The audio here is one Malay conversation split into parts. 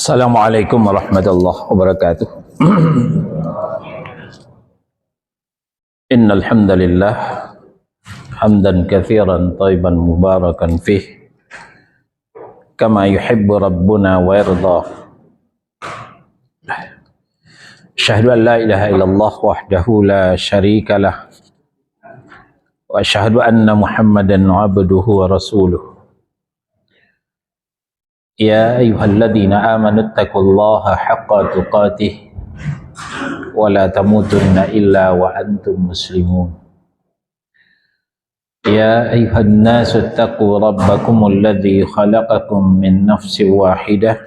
Assalamualaikum warahmatullahi wabarakatuh. Innal hamdalillah hamdan katsiran thayyiban mubarakan fih kama yuhibbu rabbuna wa yarda. Asyhadu an la ilaha illallah wahdahu la syarika lah wa asyhadu anna Muhammadan abduhu wa rasuluh. Ya ayyuhalladzina amanu taqullaha haqqa tuqatih wa la tamutunna illa wa antum muslimun. Ya ayyuhan nasu taqu rabbakumul ladzi khalaqakum min nafsin wahidah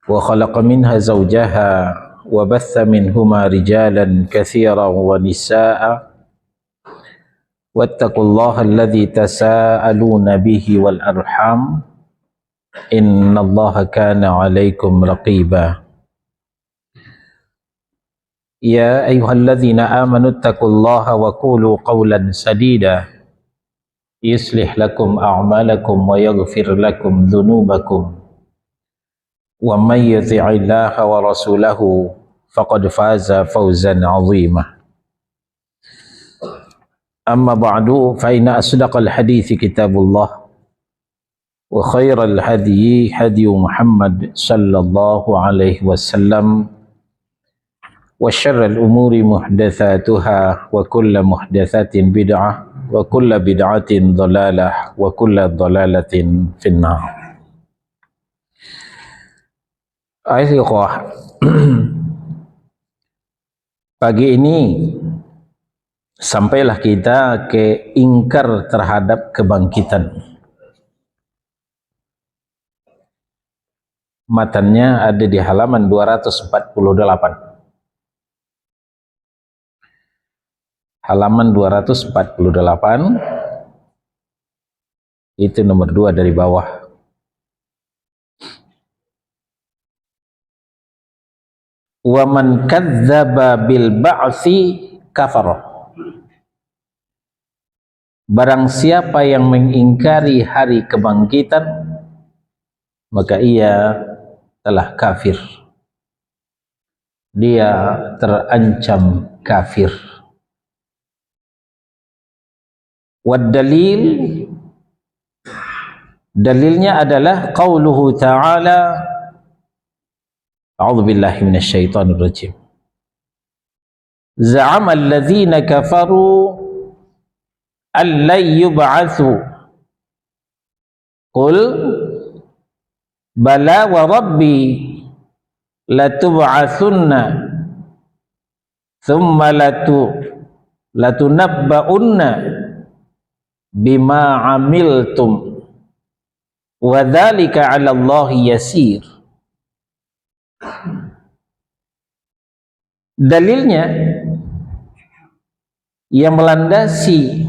wa khalaqa minha zawjaha wa batha minhuma rijalan katsiran wa nisaa'a wattaqullaha alladzi tasaaluna bihi wal arham innallaha kana 'alaikum raqiba. Ya ayyuhalladzina amanu taqullaha wa qulu qawlan sadida yuslih lakum a'malakum wa yaghfir lakum dhunubakum wa may yuti'illaha wa rasulahu faqad faza fawzan 'azima. Amma ba'du, fa inna asdaqal hadithi kitabullah wa khairal hadyi hadyu Muhammad sallallahu alaihi wasallam wa syarral umuri muhdatsatuha wa kullu muhdatsatin bid'ah wa kullu bid'atin dhalalah wa kullu dhalalatin finnar. Ikhwah, pagi ini sampailah kita ke ingkar terhadap kebangkitan. Matannya ada di halaman 248. Halaman 248 itu nomor 2 dari bawah. Wa man kadzdzaba bil ba'tsi kafara. Barang siapa yang mengingkari hari kebangkitan, maka ia telah kafir. Dia terancam kafir. Wad dalil, dalilnya adalah qauluhu ta'ala, a'udzu billahi minasyaitonir rajim. Za'ama alladzina kafaru allan yub'atsu. Qul bala wa rabbi latub'atsunna thumma latunabba'unna bima amiltum wa dzalika 'ala Allahi yasir. Dalilnya yang melandasi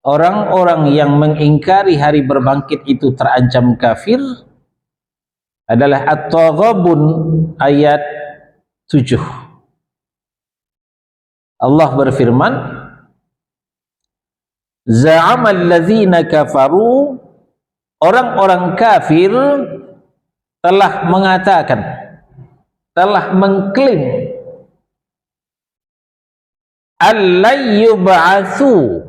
orang-orang yang mengingkari hari berbangkit itu terancam kafir adalah At-Taghabun ayat 7. Allah berfirman, Za'amal ladzina kafaru, orang-orang kafir telah mengatakan, telah mengklaim allayyub'atsu,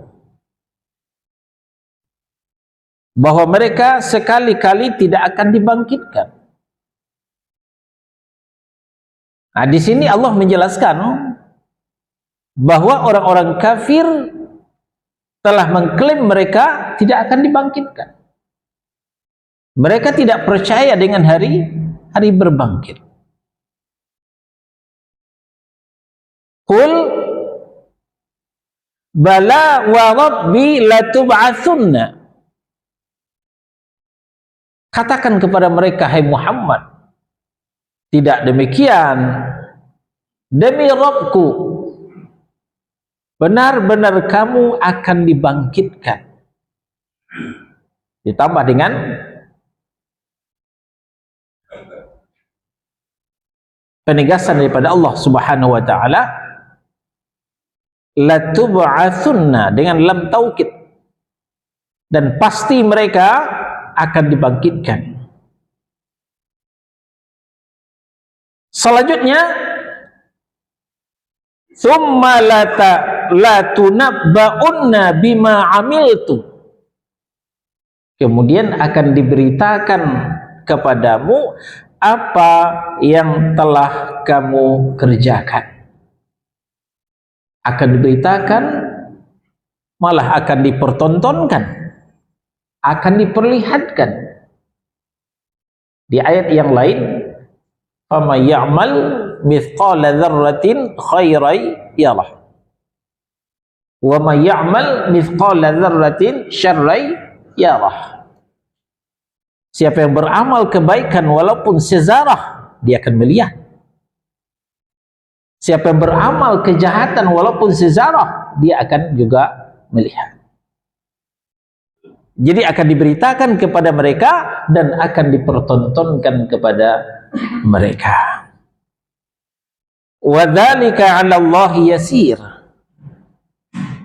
bahwa mereka sekali-kali tidak akan dibangkitkan. Nah, di sini Allah menjelaskan bahwa orang-orang kafir telah mengklaim mereka tidak akan dibangkitkan. Mereka tidak percaya dengan hari berbangkit. Qul bala wa rabbi latub'atsunna. Katakan kepada mereka, hai Muhammad, tidak demikian. Demi Rabbku, benar-benar kamu akan dibangkitkan. Ditambah dengan penegasan daripada Allah Subhanahu wa taala, latub'atsunna, dengan lam taukid, dan pasti mereka akan dibangkitkan. Selanjutnya, tsumma la tunabba'unna bima amiltu. Kemudian akan diberitakan kepadamu apa yang telah kamu kerjakan. Akan diberitakan, malah akan dipertontonkan, akan diperlihatkan. Di ayat yang lain, faman ya'mal mithqala dzarratin khairan yarah wa man ya'mal mithqala dzarratin syarran yarah. Siapa yang beramal kebaikan walaupun sezarah, dia akan melihat. Siapa yang beramal kejahatan walaupun sezarah, dia akan juga melihat. Jadi akan diberitakan kepada mereka dan akan dipertontonkan kepada mereka. Wa dzalika 'ala Allah yasir.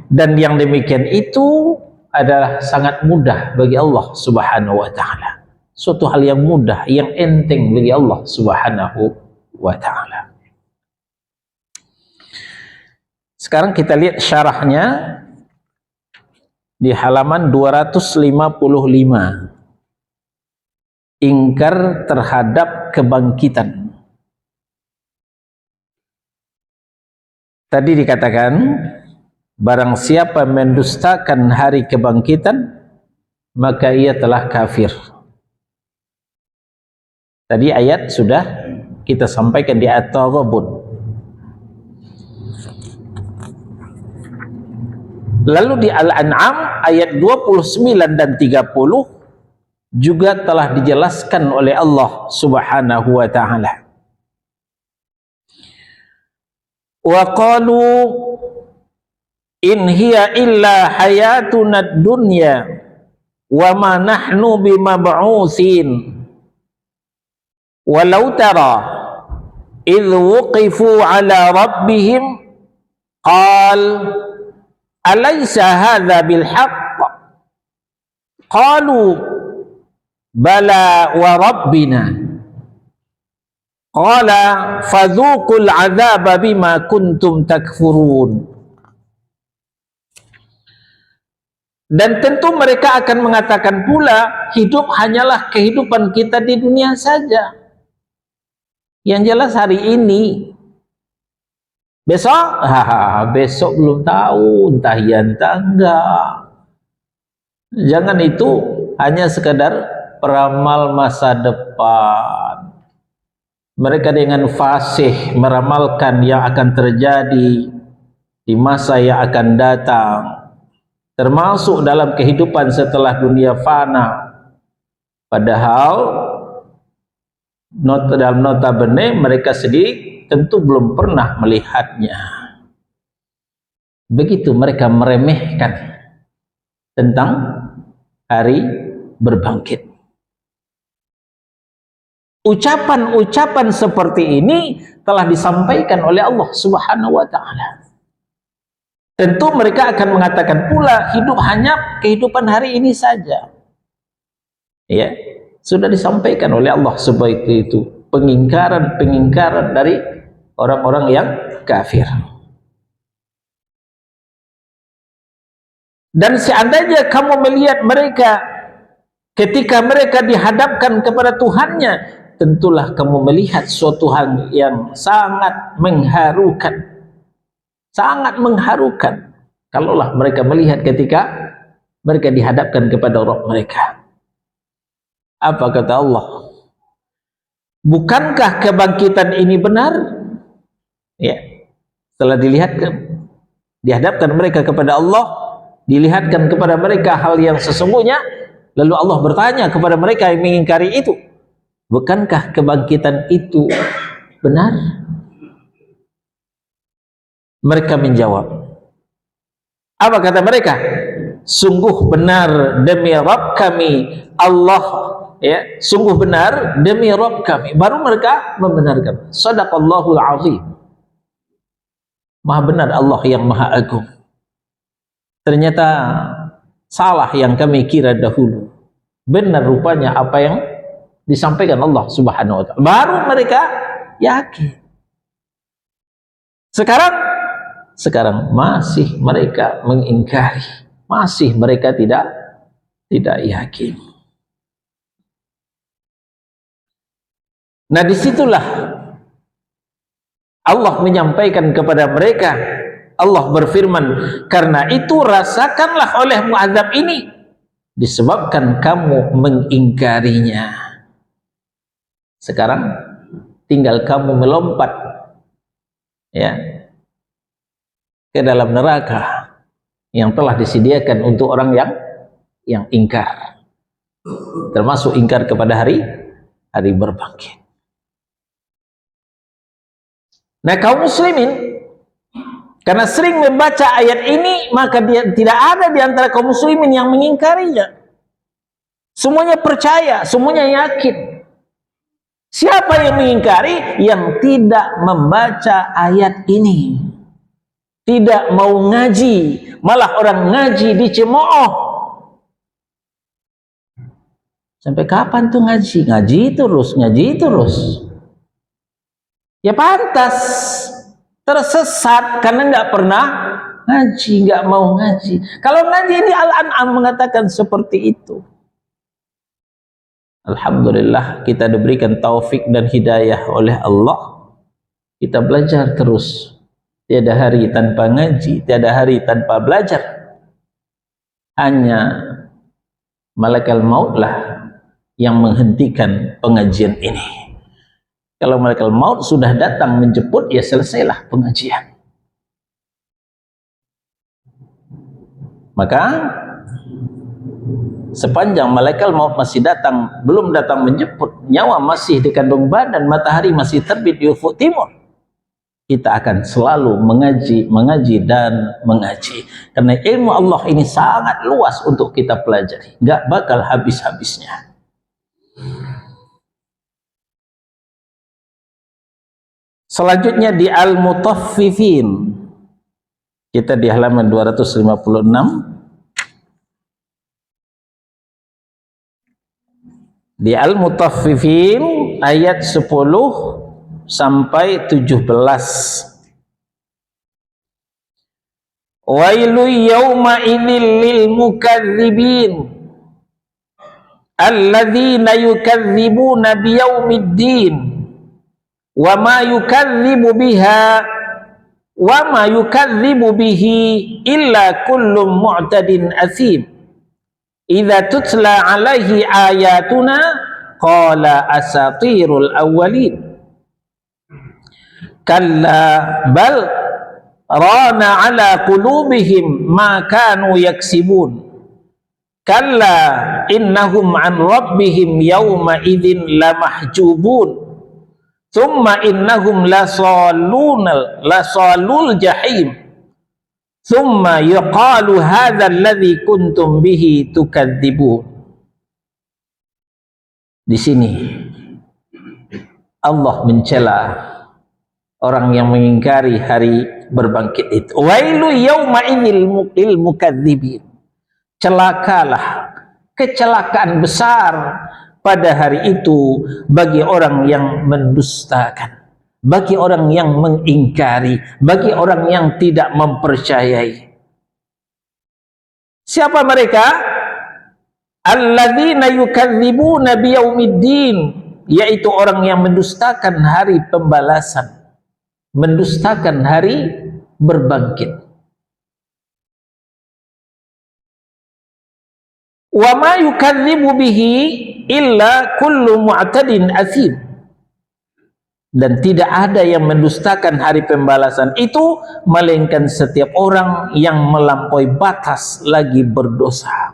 Dan yang demikian itu adalah sangat mudah bagi Allah Subhanahu wa taala. Suatu hal yang mudah, yang enteng bagi Allah Subhanahu wa taala. Sekarang kita lihat syarahnya di halaman 255. Ingkar terhadap kebangkitan. Tadi dikatakan, barang siapa mendustakan hari kebangkitan, maka ia telah kafir. Tadi ayat sudah kita sampaikan di At-Taghabun. Lalu di Al-An'am ayat 29 dan 30 juga telah dijelaskan oleh Allah Subhanahu wa taala. Wa qalu in hiya illa hayatuna dunya wa ma nahnu bimab'utsin. Walau tara idh wuqifu ala rabbihim qal alaysa hadha bil haqq qalu bala wa rabbina qala fadhuqul adzaba bima kuntum takfurun. Dan tentu mereka akan mengatakan pula, hidup hanyalah kehidupan kita di dunia saja. Yang jelas hari ini. Besok? Besok belum tahu, entah iya entah enggak. Jangan itu hanya sekadar peramal masa depan. Mereka dengan fasih meramalkan yang akan terjadi di masa yang akan datang, termasuk dalam kehidupan setelah dunia fana. Padahal dalam notabene mereka sendiri tentu belum pernah melihatnya. Begitu mereka meremehkan tentang hari berbangkit. Ucapan-ucapan seperti ini telah disampaikan oleh Allah Subhanahu wa taala. Tentu mereka akan mengatakan pula, hidup hanya kehidupan hari ini saja. Ya, sudah disampaikan oleh Allah seperti itu. Pengingkaran dari orang-orang yang kafir. Dan seandainya kamu melihat mereka ketika mereka dihadapkan kepada Tuhannya, tentulah kamu melihat suatu hal yang sangat mengharukan. Sangat mengharukan. Kalaulah mereka melihat ketika mereka dihadapkan kepada Rabb mereka. Apa kata Allah? Bukankah kebangkitan ini benar? Ya. Setelah dihadapkan mereka kepada Allah, dilihatkan kepada mereka hal yang sesungguhnya, lalu Allah bertanya kepada mereka yang mengingkari itu, bukankah kebangkitan itu benar? Mereka menjawab, apa kata mereka? Sungguh benar demi Rabb kami, Allah, ya, sungguh benar demi Rabb kami. Baru mereka membenarkan. Shadaqallahul azim. Maha benar Allah yang maha agung. Ternyata salah yang kami kira dahulu. Benar rupanya apa yang disampaikan Allah Subhanahu wa taala. Baru mereka yakin. Sekarang masih mereka mengingkari, masih mereka tidak yakin. Nah, disitulah Allah menyampaikan kepada mereka, Allah berfirman, karena itu rasakanlah olehmu azab ini disebabkan kamu mengingkarinya. Sekarang tinggal kamu melompat ya ke dalam neraka yang telah disediakan untuk orang yang ingkar, termasuk ingkar kepada hari berbangkit. Nah, kaum muslimin karena sering membaca ayat ini, maka dia tidak ada di antara kaum muslimin yang mengingkarinya. Semuanya percaya, semuanya yakin. Siapa yang mengingkari? Yang tidak membaca ayat ini, tidak mau ngaji, malah orang ngaji dicemooh. Sampai kapan tuh ngaji? Ngaji terus. Ya pantas tersesat karena nggak pernah ngaji, nggak mau ngaji. Kalau ngaji ini Al-An'am mengatakan seperti itu. Alhamdulillah kita diberikan taufik dan hidayah oleh Allah. Kita belajar terus. Tiada hari tanpa ngaji, tiada hari tanpa belajar. Hanya malaikat mautlah yang menghentikan pengajian ini. Kalau malaikat maut sudah datang menjemput, ya selesailah pengajian. Maka sepanjang malaikat maut masih datang, belum datang menjemput, nyawa masih di kandung badan, matahari masih terbit di ufuk timur, kita akan selalu mengaji dan mengaji. Karena ilmu Allah ini sangat luas untuk kita pelajari, nggak bakal habis-habisnya. Selanjutnya di Al-Mutaffifin, kita di halaman 256. Di Al-Mutaffifin ayat 10 sampai 17. Wailu yawma idhil lil mukadzibin alladzina yukadzibuna biyaumiddin wa ma yukadzibu bihi illa kullu mu'tadin asim. Idza tutla alaihi ayatuna qala asatirul awwalin kalla bal rana ala qulubihim ma kanu yaksibun kalla innahum an rabbihim yawma idzin lamahjubun thumma innahum lasalul jahim thumma yuqalu hadza alladzi kuntum bihi tukadzibun. Di sini Allah mencela orang yang mengingkari hari berbangkit itu. Wailu yauma idzil mukadzibin. Celakalah, kecelakaan besar pada hari itu bagi orang yang mendustakan, bagi orang yang mengingkari, bagi orang yang tidak mempercayai. Siapa mereka? Alladzina yukadzibuna biyaumiddin, yaitu orang yang mendustakan hari pembalasan, mendustakan hari berbangkit. Wa ma yukadzibu bihi illa kullu mu'tadin asim. Dan tidak ada yang mendustakan hari pembalasan itu melainkan setiap orang yang melampaui batas lagi berdosa.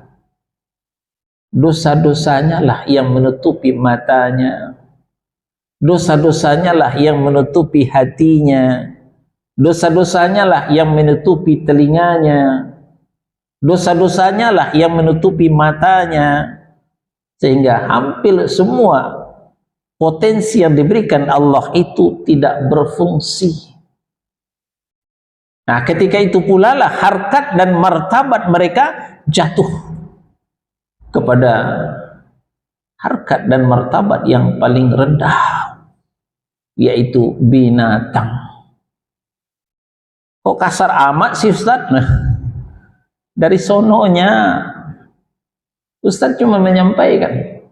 Dosa-dosanya lah yang menutupi matanya, dosa-dosanya lah yang menutupi hatinya, dosa-dosanya lah yang menutupi telinganya, dosa-dosanya lah yang menutupi matanya, sehingga hampir semua potensi yang diberikan Allah itu tidak berfungsi. Nah, ketika itu pula lah harkat dan martabat mereka jatuh kepada harkat dan martabat yang paling rendah. yaitu binatang. Kok kasar amat sih Ustaz? Nah, dari sononya Ustaz cuma menyampaikan.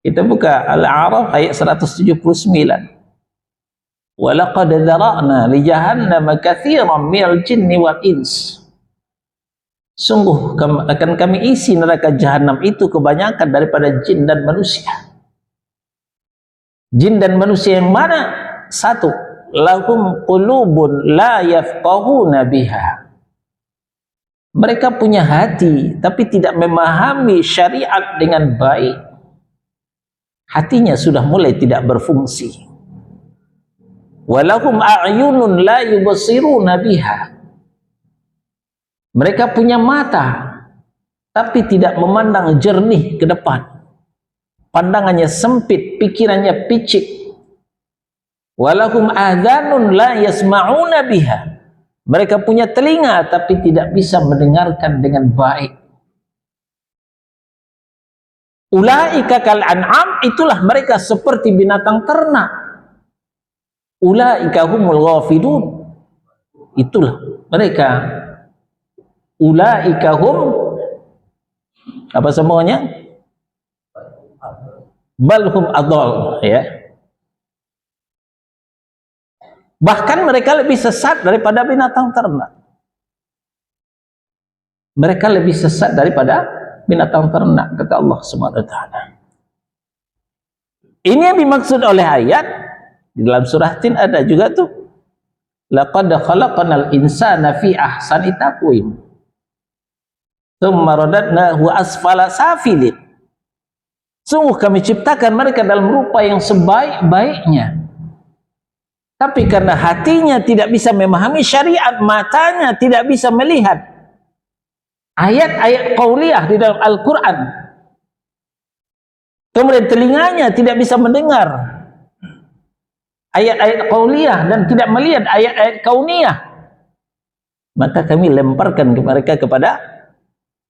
Kita buka Al-A'raf ayat 179. Wa laqad dzara'na li jahannama katsiran minal jinni wal ins. Sungguh akan kami isi neraka jahanam itu kebanyakan daripada jin dan manusia. Jin dan manusia yang mana? Satu, lahum qulubun la yafqahuna biha. Mereka punya hati tapi tidak memahami syariat dengan baik. Hatinya sudah mulai tidak berfungsi. Walahum a'yunun la yubsiruna biha. Mereka punya mata tapi tidak memandang jernih ke depan. Pandangannya sempit, pikirannya picik. Walahum adhanun la yasma'una biha. Mereka punya telinga tapi tidak bisa mendengarkan dengan baik. Ulaika kal an'am, itulah mereka seperti binatang ternak. Ulaika humul ghafilun, itulah mereka. Ulaika hum apa semuanya? Balhum adall, ya. Bahkan mereka lebih sesat daripada binatang ternak. Mereka lebih sesat daripada binatang ternak, kata Allah Subhanahu wa taala. Ini yang dimaksud oleh ayat di dalam surah Tin ada juga tuh. Laqad khalaqnal insana fi ahsani taqwim. Tsumma radadnahu asfala safilin. Sungguh kami ciptakan mereka dalam rupa yang sebaik-baiknya. Tapi karena hatinya tidak bisa memahami syariat, matanya tidak bisa melihat ayat-ayat qauliyah di dalam Al-Quran, kemudian telinganya tidak bisa mendengar ayat-ayat qauliyah dan tidak melihat ayat-ayat kauniyah, maka kami lemparkan mereka kepada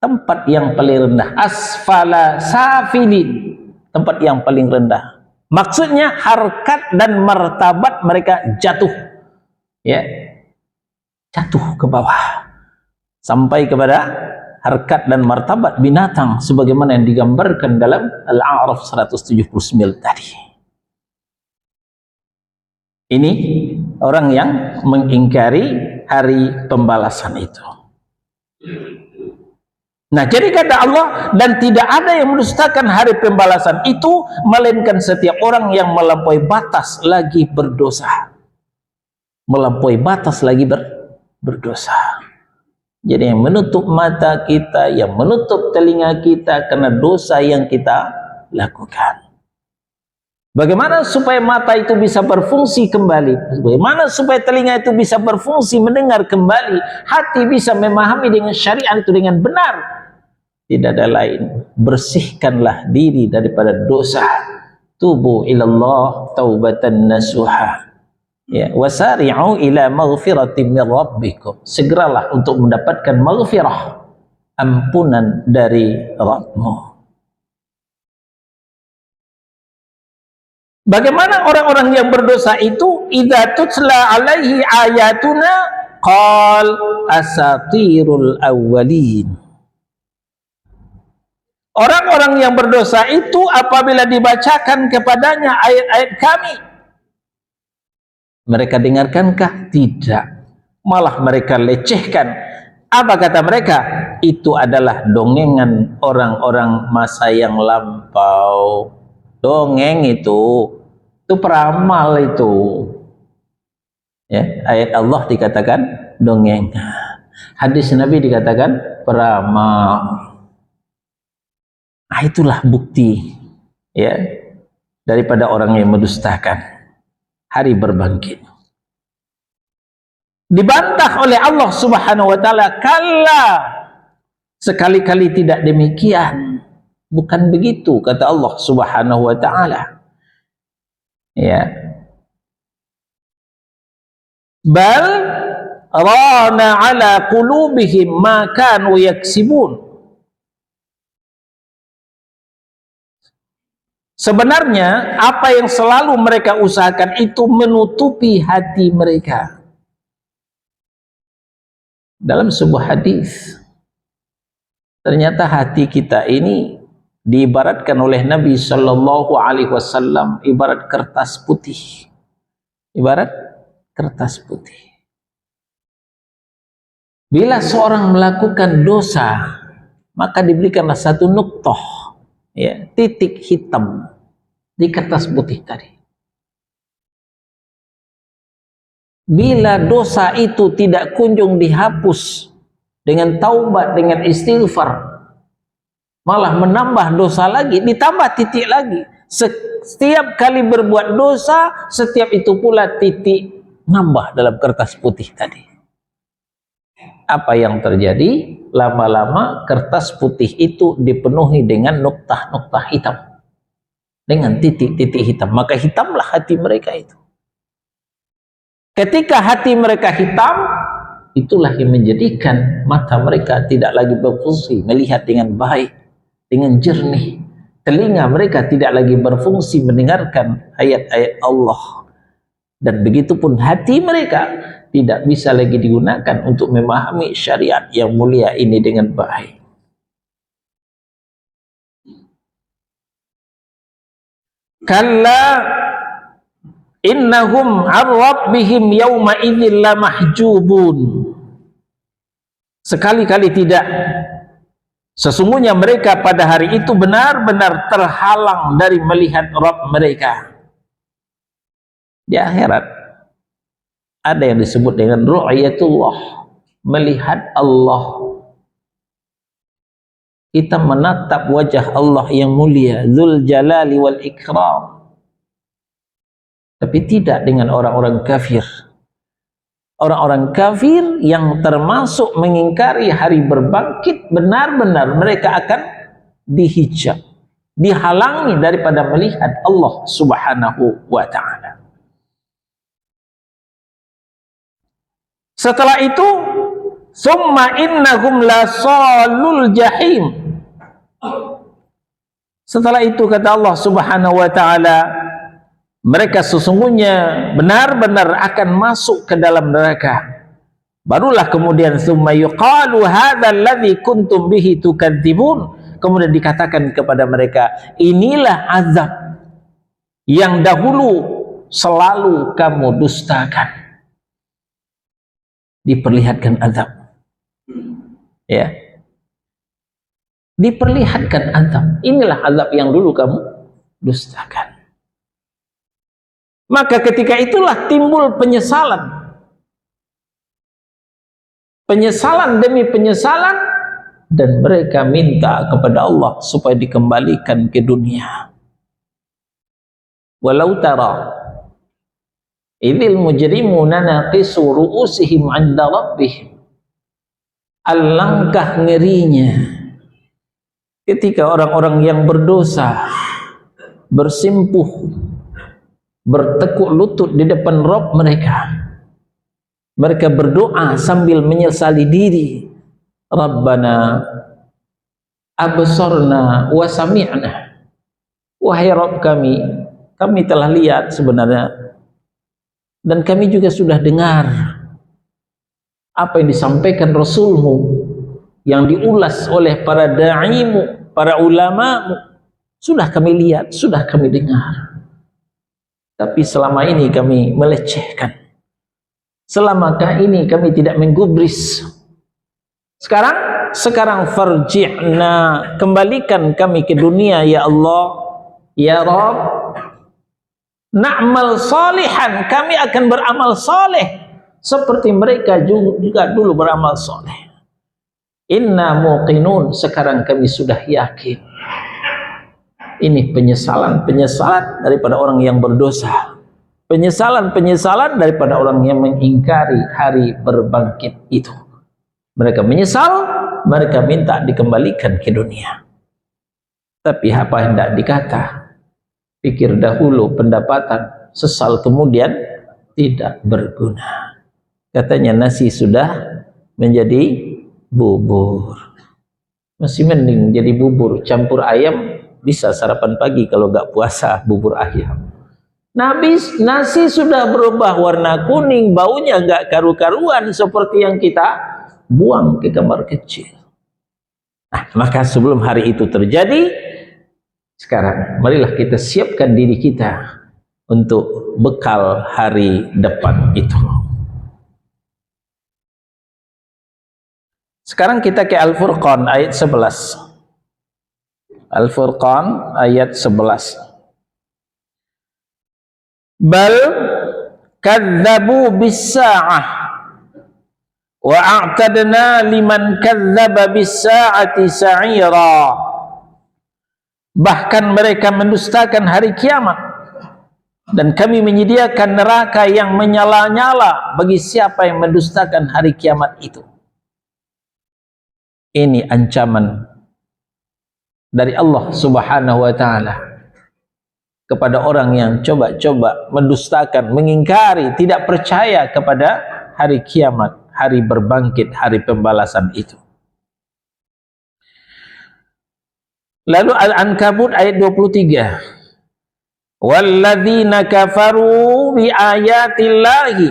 tempat yang paling rendah, asfala safilin, tempat yang paling rendah. Maksudnya harkat dan martabat mereka jatuh, ya, jatuh ke bawah sampai kepada harkat dan martabat binatang sebagaimana yang digambarkan dalam Al-A'raf 179 tadi. Ini orang yang mengingkari hari pembalasan itu. Nah, jadi kata Allah, dan tidak ada yang mendustakan hari pembalasan itu melainkan setiap orang yang melampaui batas lagi berdosa. Melampaui batas lagi berdosa. Jadi yang menutup mata kita, yang menutup telinga kita karena dosa yang kita lakukan. Bagaimana supaya mata itu bisa berfungsi kembali? Bagaimana supaya telinga itu bisa berfungsi mendengar kembali? Hati bisa memahami dengan syariat itu dengan benar? Tidak ada lain. Bersihkanlah diri daripada dosa. Tubu ilallah taubatan nasuha. Ya, wasari'u ila maghfiratin min rabbikum. Segeralah untuk mendapatkan maghfirah, ampunan dari Rabbmu. Bagaimana orang-orang yang berdosa itu? Idza tutla alaihi ayatuna qal asatirul awwalin. Orang-orang yang berdosa itu apabila dibacakan kepadanya ayat-ayat kami, mereka dengarkankah? Tidak. Malah mereka lecehkan. Apa kata mereka? Itu adalah dongengan orang-orang masa yang lampau. Dongeng itu peramal itu. Ya, ayat Allah dikatakan dongeng. Hadis Nabi dikatakan peramal. Nah, itulah bukti, ya, daripada orang yang mendustakan hari berbangkit. Dibantah oleh Allah Subhanahu wa taala, kalla, sekali-kali tidak demikian. Bukan begitu kata Allah Subhanahu wa taala. Ya. Bal rana ala qulubihim ma kanu yaksibun. Sebenarnya apa yang selalu mereka usahakan itu menutupi hati mereka. Dalam sebuah hadis, ternyata hati kita ini diibaratkan oleh Nabi Shallallahu Alaihi Wasallam ibarat kertas putih. Ibarat kertas putih. Bila seorang melakukan dosa, maka diberikanlah satu nuqtah, ya, titik hitam di kertas putih tadi. Bila dosa itu tidak kunjung dihapus dengan taubat, dengan istighfar, malah menambah dosa lagi, ditambah titik lagi. Setiap kali berbuat dosa, setiap itu pula titik nambah dalam kertas putih tadi. Apa yang terjadi? Lama-lama kertas putih itu dipenuhi dengan noktah-noktah hitam, dengan titik-titik hitam. Maka hitamlah hati mereka itu. Ketika hati mereka hitam, itulah yang menjadikan mata mereka tidak lagi berfungsi melihat dengan baik, dengan jernih. Telinga mereka tidak lagi berfungsi mendengarkan ayat-ayat Allah. Dan begitupun hati mereka tidak bisa lagi digunakan untuk memahami syariat yang mulia ini dengan baik. Kalla innahum an rabbihim yawma idzin lamahjubun. Sekali-kali tidak. Sesungguhnya mereka pada hari itu benar-benar terhalang dari melihat Rabb mereka. Di akhirat ada yang disebut dengan ru'yatullah, melihat Allah. Kita menatap wajah Allah yang mulia, Dzul Jalali wal Ikram. Tapi tidak dengan orang-orang kafir. Orang-orang kafir yang termasuk mengingkari hari berbangkit, benar-benar mereka akan dihijab, dihalangi daripada melihat Allah Subhanahu wa ta'ala. Setelah itu, summa innahum lasalul jahim. Setelah itu kata Allah Subhanahu wa ta'ala, mereka sesungguhnya benar-benar akan masuk ke dalam neraka. Barulah kemudian summa yuqalu hadzal ladzi kuntum bihi tukadzibun. Kemudian dikatakan kepada mereka, inilah azab yang dahulu selalu kamu dustakan. Diperlihatkan azab, ya, diperlihatkan azab. Inilah azab yang dulu kamu dustakan. Maka ketika itulah timbul penyesalan, penyesalan demi penyesalan, dan mereka minta kepada Allah supaya dikembalikan ke dunia. Walau tara idzil mujrimuna naqisu ru'usihim 'inda rabbihim. Alangkah ngerinya ketika orang-orang yang berdosa bersimpuh, bertekuk lutut di depan Rabb mereka. Mereka berdoa sambil menyesali diri. Rabbana absarna wa sami'na. Wahai Rabb kami telah lihat sebenarnya, dan kami juga sudah dengar apa yang disampaikan Rasulmu, yang diulas oleh para da'imu, para ulamamu. Sudah kami lihat, sudah kami dengar. Tapi selama ini kami melecehkan. Selamakah ini kami tidak menggubris. Sekarang farji'na, kembalikan kami ke dunia ya Allah, ya Rabb. Na'mal salihan, kami akan beramal saleh seperti mereka juga dulu beramal saleh. Inna muqinun, sekarang kami sudah yakin. Ini penyesalan daripada orang yang berdosa, penyesalan daripada orang yang mengingkari hari berbangkit itu. Mereka menyesal, mereka minta dikembalikan ke dunia. Tapi apa yang tidak dikata? Pikir dahulu pendapatan, sesal kemudian tidak berguna. Katanya nasi sudah menjadi bubur. Masih mending jadi bubur campur ayam bisa sarapan pagi kalau nggak puasa bubur ayam. Nasi sudah berubah warna kuning, baunya nggak karu-karuan seperti yang kita buang ke kamar kecil. Nah, maka sebelum hari itu terjadi, sekarang marilah kita siapkan diri kita untuk bekal hari depan itu. Sekarang kita ke Al-Furqan ayat 11. Al-Furqan ayat 11. Bal kadzabu bis-sa'ah wa a'tadna liman kadzdzaba bis-sa'ati sa'ira. Bahkan mereka mendustakan hari kiamat, dan kami menyediakan neraka yang menyala-nyala bagi siapa yang mendustakan hari kiamat itu. Ini ancaman dari Allah Subhanahu wa taala kepada orang yang coba-coba mendustakan, mengingkari, tidak percaya kepada hari kiamat, hari berbangkit, hari pembalasan itu. Lalu Al-Ankabut ayat 23. Walladzina kafaru bi ayatillahi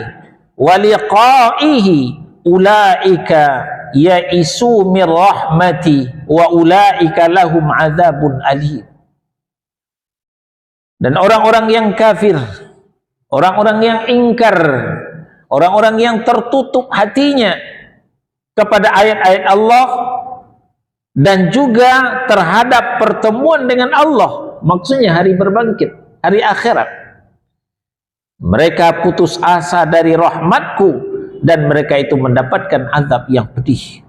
wa liqa'ihi ulaika ya'isu mir rahmati wa ulaika lahum adzabun alim. Dan orang-orang yang kafir, orang-orang yang ingkar, orang-orang yang tertutup hatinya kepada ayat-ayat Allah dan juga terhadap pertemuan dengan Allah, maksudnya hari berbangkit, hari akhirat, mereka putus asa dari rahmatku dan mereka itu mendapatkan azab yang pedih.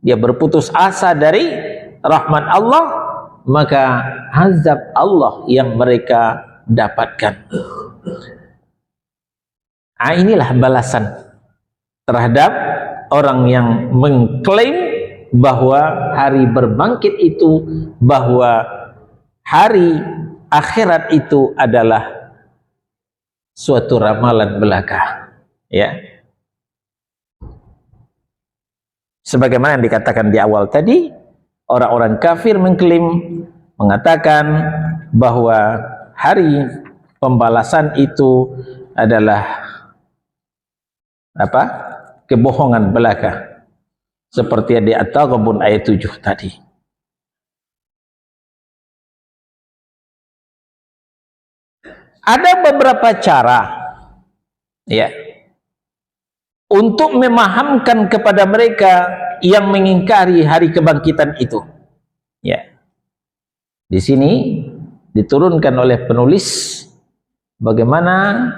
Dia berputus asa dari rahmat Allah, maka azab Allah yang mereka dapatkan. Nah, inilah balasan terhadap orang yang mengklaim bahwa hari berbangkit itu, bahwa hari akhirat itu adalah suatu ramalan belaka, ya. Sebagaimana yang dikatakan di awal tadi, orang-orang kafir mengklaim, mengatakan bahwa hari pembalasan itu adalah apa? Kebohongan belaka. Seperti di At-Taghabun ayat 7 tadi. Ada beberapa cara, ya, untuk memahamkan kepada mereka yang mengingkari hari kebangkitan itu. Ya. Di sini diturunkan oleh penulis bagaimana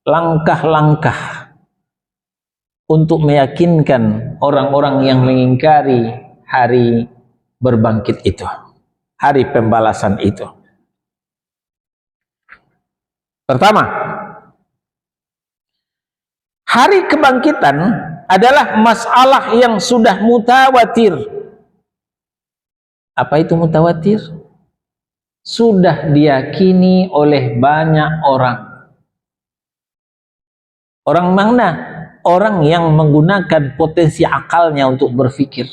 langkah-langkah untuk meyakinkan orang-orang yang mengingkari hari berbangkit itu, hari pembalasan itu. Pertama, hari kebangkitan adalah masalah yang sudah mutawatir. Apa itu mutawatir? Sudah diyakini oleh banyak orang. Orang mana? Orang yang menggunakan potensi akalnya untuk berpikir,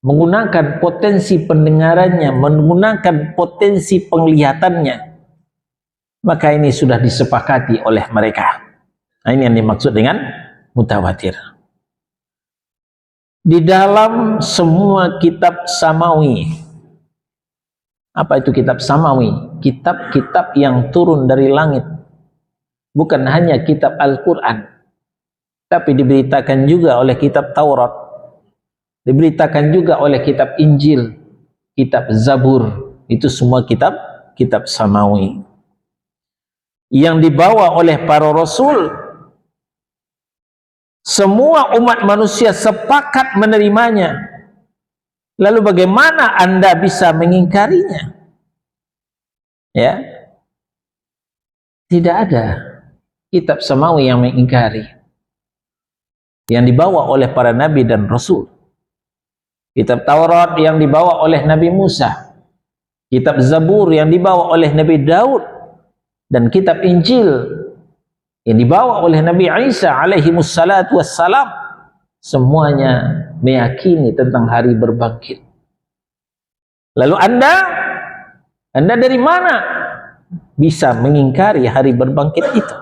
menggunakan potensi pendengarannya, menggunakan potensi penglihatannya, maka ini sudah disepakati oleh mereka. Nah, ini yang dimaksud dengan mutawatir. Di dalam semua kitab samawi, apa itu kitab samawi? Kitab-kitab yang turun dari langit, bukan hanya kitab Al-Quran, tapi diberitakan juga oleh kitab Taurat, diberitakan juga oleh kitab Injil, kitab Zabur. Itu semua kitab samawi yang dibawa oleh para rasul. Semua umat manusia sepakat menerimanya. Lalu bagaimana Anda bisa mengingkarinya? Ya, tidak ada kitab samawi yang mengingkari yang dibawa oleh para nabi dan rasul. Kitab Taurat yang dibawa oleh Nabi Musa, kitab Zabur yang dibawa oleh Nabi Daud, dan kitab Injil yang dibawa oleh Nabi Isa alaihi wassalatu wassalam, semuanya meyakini tentang hari berbangkit. Lalu Anda dari mana bisa mengingkari hari berbangkit itu?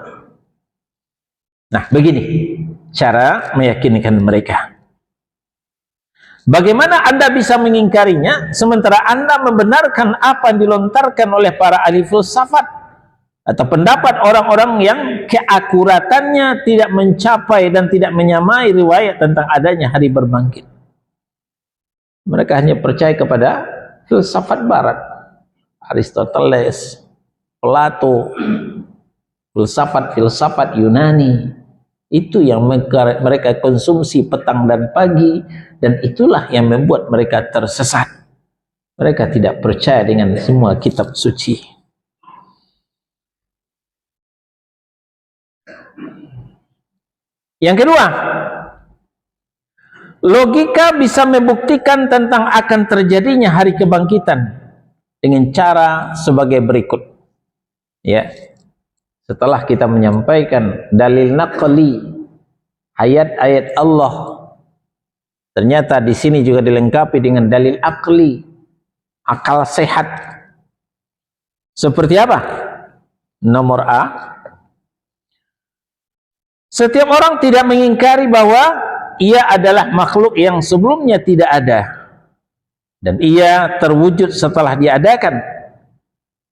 Nah, begini cara meyakinkan mereka. Bagaimana Anda bisa mengingkarinya sementara Anda membenarkan apa yang dilontarkan oleh para ahli filsafat atau pendapat orang-orang yang keakuratannya tidak mencapai dan tidak menyamai riwayat tentang adanya hari berbangkit? Mereka hanya percaya kepada filsafat barat, Aristoteles, Plato, filsafat Yunani. Itu yang mereka konsumsi petang dan pagi, dan itulah yang membuat mereka tersesat. Mereka tidak percaya dengan semua kitab suci. Yang kedua, logika bisa membuktikan tentang akan terjadinya hari kebangkitan dengan cara sebagai berikut. Ya. Setelah kita menyampaikan dalil naqli, ayat-ayat Allah, ternyata di sini juga dilengkapi dengan dalil akli, akal sehat. Seperti apa? Nomor A, setiap orang tidak mengingkari bahwa ia adalah makhluk yang sebelumnya tidak ada dan ia terwujud setelah diadakan.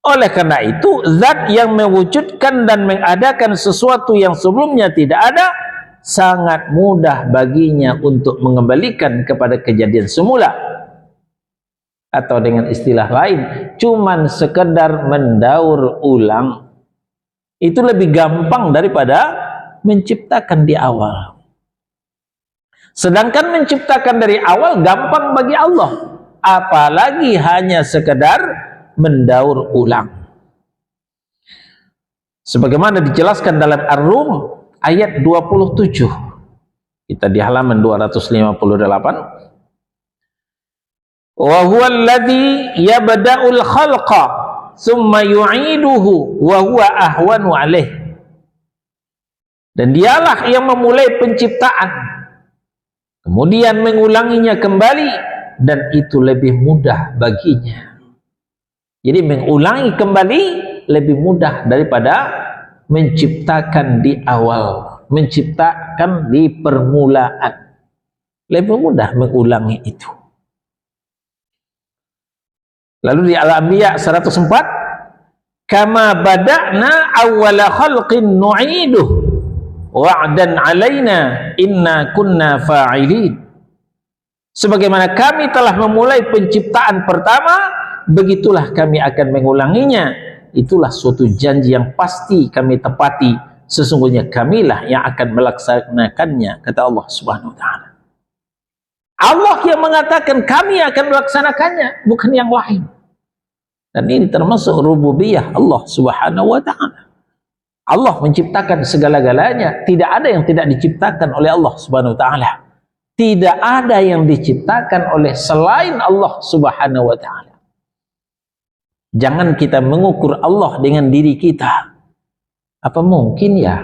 Oleh karena itu, zat yang mewujudkan dan mengadakan sesuatu yang sebelumnya tidak ada, sangat mudah baginya untuk mengembalikan kepada kejadian semula. Atau dengan istilah lain, cuman sekedar mendaur ulang. Itu lebih gampang daripada menciptakan di awal. Sedangkan menciptakan dari awal gampang bagi Allah, apalagi hanya sekedar mendaur ulang. Sebagaimana dijelaskan dalam Ar-Rum ayat 27. Kita di halaman 258. Wa huwa alladhi yabda'ul khalqa thumma yu'iduhu wa huwa ahwanu alaih. Dan dialah yang memulai penciptaan, kemudian mengulanginya kembali, dan itu lebih mudah baginya. Jadi mengulangi kembali lebih mudah daripada menciptakan di awal, menciptakan di permulaan. Lebih mudah mengulangi itu. Lalu di Al-Anbiya 104, kama bada'na awwala khalqin nu'iduh wa'dan 'alaina inna kunna fa'ilin. Sebagaimana kami telah memulai penciptaan pertama, begitulah kami akan mengulanginya. Itulah suatu janji yang pasti kami tepati. Sesungguhnya kamilah yang akan melaksanakannya, kata Allah Subhanahu wa ta'ala. Allah yang mengatakan kami akan melaksanakannya, bukan yang lain. Dan ini termasuk rububiyah Allah Subhanahu wa ta'ala. Allah menciptakan segala-galanya. Tidak ada yang tidak diciptakan oleh Allah Subhanahu wa ta'ala. Tidak ada yang diciptakan oleh selain Allah Subhanahu wa ta'ala. Jangan kita mengukur Allah dengan diri kita. Apa mungkin ya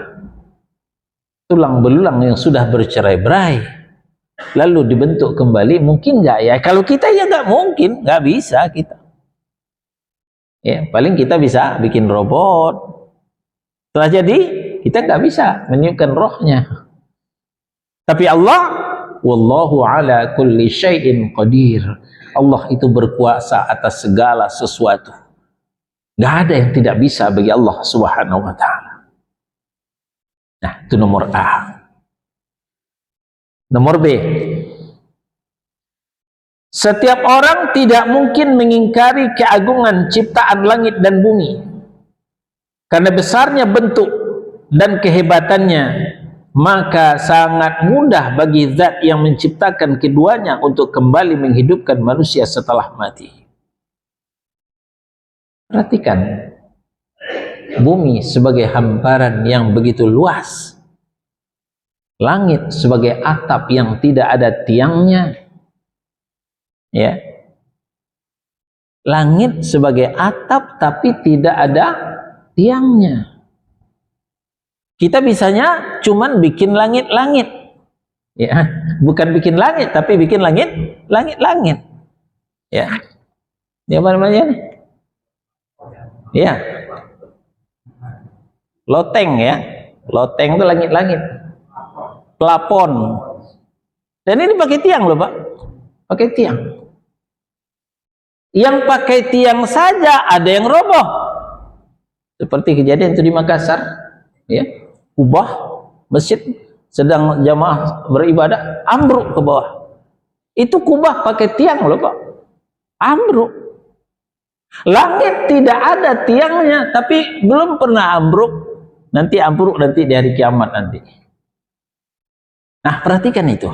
tulang belulang yang sudah bercerai-berai lalu dibentuk kembali, mungkin nggak ya? Kalau kita ya nggak mungkin, nggak bisa kita. Ya, paling kita bisa bikin robot. Setelah jadi, kita nggak bisa meniupkan rohnya. Tapi Allah, wallahu ala kulli syai'in qadir. Allah itu berkuasa atas segala sesuatu. Nggak ada yang tidak bisa bagi Allah Subhanahu wa ta'ala. Nah, itu nomor A. Nomor B, setiap orang tidak mungkin mengingkari keagungan ciptaan langit dan bumi karena besarnya bentuk dan kehebatannya, maka sangat mudah bagi zat yang menciptakan keduanya untuk kembali menghidupkan manusia setelah mati. Perhatikan, bumi sebagai hamparan yang begitu luas, langit sebagai atap yang tidak ada tiangnya, ya, langit sebagai atap tapi tidak ada tiangnya. Kita bisanya cuman bikin langit-langit, ya, bukan bikin langit tapi bikin langit, ya. Ini apa namanya? Ya, loteng ya. Loteng itu langit-langit. Plafon. Dan ini pakai tiang loh Pak. Pakai tiang. Yang pakai tiang saja ada yang roboh. Seperti kejadian itu di Makassar. Ya, Kubah masjid sedang jamaah beribadah, ambruk ke bawah. Itu kubah pakai tiang loh Pak. Ambruk. Langit tidak ada tiangnya, tapi belum pernah ambruk. Nanti ambruk nanti di hari kiamat nanti. Nah, perhatikan itu.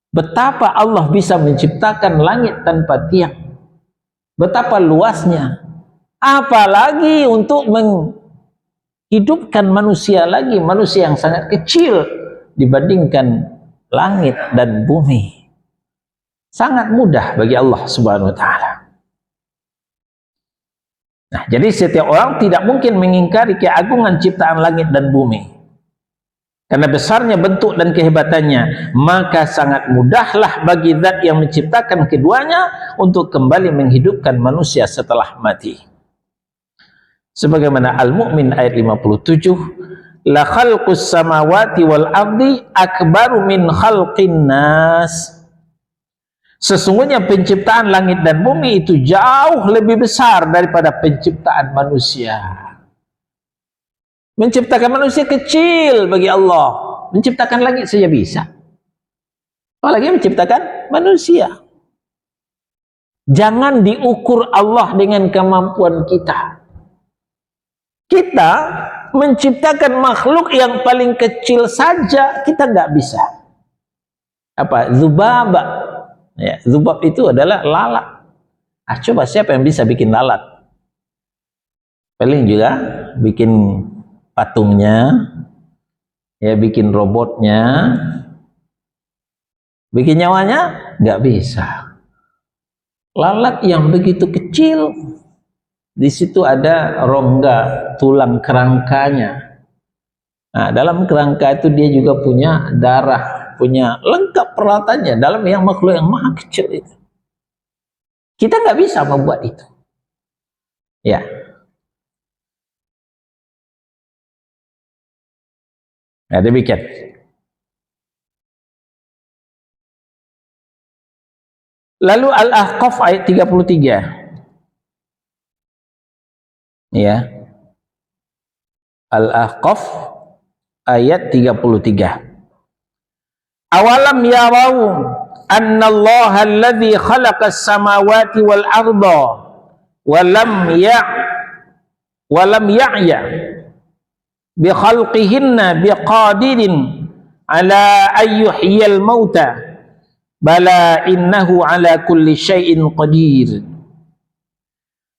Betapa Allah bisa menciptakan langit tanpa tiang. Betapa luasnya. Apalagi untuk menghidupkan manusia lagi, manusia yang sangat kecil dibandingkan langit dan bumi. Sangat mudah bagi Allah Subhanahu wa taala. Nah, jadi setiap orang tidak mungkin mengingkari keagungan ciptaan langit dan bumi. Karena besarnya bentuk dan kehebatannya, maka sangat mudahlah bagi zat yang menciptakan keduanya untuk kembali menghidupkan manusia setelah mati. Sebagaimana Al-Mu'min ayat 57, la khalqus samawati wal ardi akbaru min khalqin nas. Sesungguhnya penciptaan langit dan bumi itu jauh lebih besar daripada penciptaan manusia. Menciptakan manusia kecil bagi Allah. Menciptakan langit saja bisa. Apalagi menciptakan manusia. Jangan diukur Allah dengan kemampuan kita. Kita menciptakan makhluk yang paling kecil saja kita nggak bisa. Apa? Zubaba. Ya, zubab itu adalah lalat. Coba siapa yang bisa bikin lalat? Paling juga bikin patungnya, ya bikin robotnya, bikin nyawanya, nggak bisa. Lalat yang begitu kecil, di situ ada rongga tulang kerangkanya. Nah, dalam kerangka itu dia juga punya darah, punya lengkap peralatannya dalam yang makhluk yang maha kecil itu. Kita nggak bisa membuat itu. Ya. Nah, demikian. Lalu Al-Ahqaf ayat 33. Ya. Al-Ahqaf ayat 33. Awalam yarau annallaha alladhi khalaqas samawati wal arda wa lam ya'ya bi khalqihinna biqadirin ala ayyuhyil mauta bala innahu ala kulli syai'in qadir.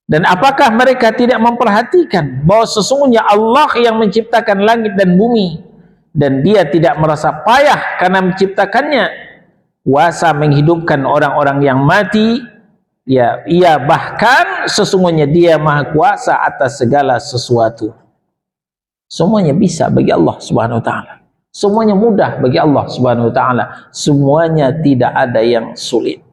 Dan apakah mereka tidak memperhatikan bahwa sesungguhnya Allah yang menciptakan langit dan bumi dan dia tidak merasa payah karena menciptakannya, kuasa menghidupkan orang-orang yang mati, ya, ia bahkan sesungguhnya dia maha kuasa atas segala sesuatu. Semuanya bisa bagi Allah Subhanahu wa taala. Semuanya mudah bagi Allah Subhanahu wa taala. Semuanya tidak ada yang sulit.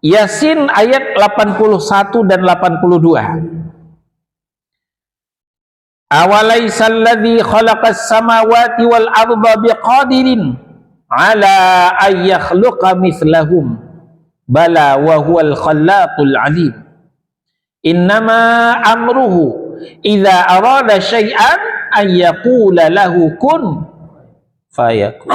Yasin ayat 81 dan 82. Awalaisal ladzi khalaqas samawati wal arda biqadirin ala ay yakhluqa mithlahum bala wa huwal khallaqul alim. Innama amruhu idza arada syai'an an yaqula lahu kun fayakun.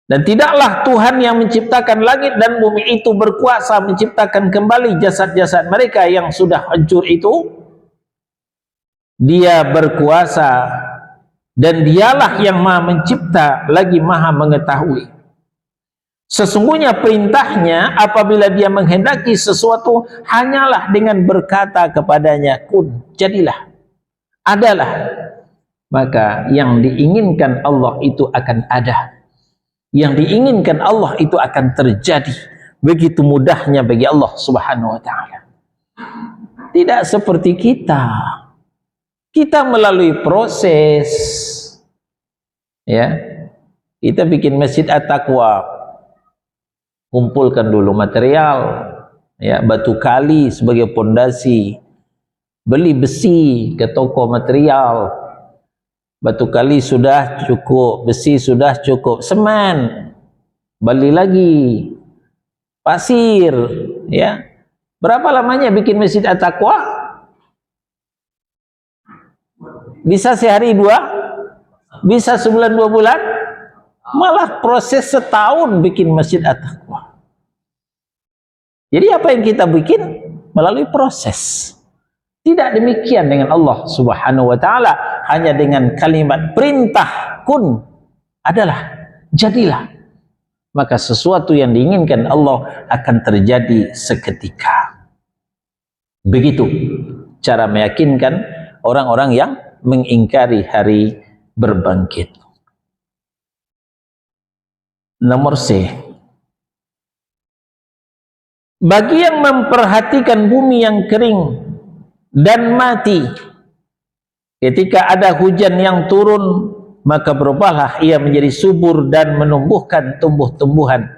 Dan tidaklah Tuhan yang menciptakan langit dan bumi itu berkuasa menciptakan kembali jasad-jasad mereka yang sudah hancur itu. Dia berkuasa dan dialah yang maha mencipta lagi maha mengetahui. Sesungguhnya perintahnya apabila dia menghendaki sesuatu hanyalah dengan berkata kepadanya kun, jadilah, adalah. Maka yang diinginkan Allah itu akan ada. Yang diinginkan Allah itu akan terjadi. Begitu mudahnya bagi Allah Subhanahu wa taala. Tidak seperti kita. Kita melalui proses, ya, kita bikin masjid At-Taqwa, kumpulkan dulu material, ya, batu kali sebagai pondasi, beli besi ke toko material, batu kali sudah cukup, besi sudah cukup, semen, beli lagi pasir, ya. Berapa lamanya bikin Masjid At-Taqwa? Bisa sehari dua? Bisa sebulan 2 bulan? Malah proses setahun bikin Masjid At-Taqwa. Jadi apa yang kita bikin? Melalui proses. Tidak demikian dengan Allah Subhanahu wa ta'ala. Hanya dengan kalimat perintah kun adalah, jadilah. Maka sesuatu yang diinginkan Allah akan terjadi seketika. Begitu cara meyakinkan orang-orang yang mengingkari hari berbangkit. Nomor C. Bagi yang memperhatikan bumi yang kering dan mati, ketika ada hujan yang turun, maka berubahlah ia menjadi subur dan menumbuhkan tumbuh-tumbuhan.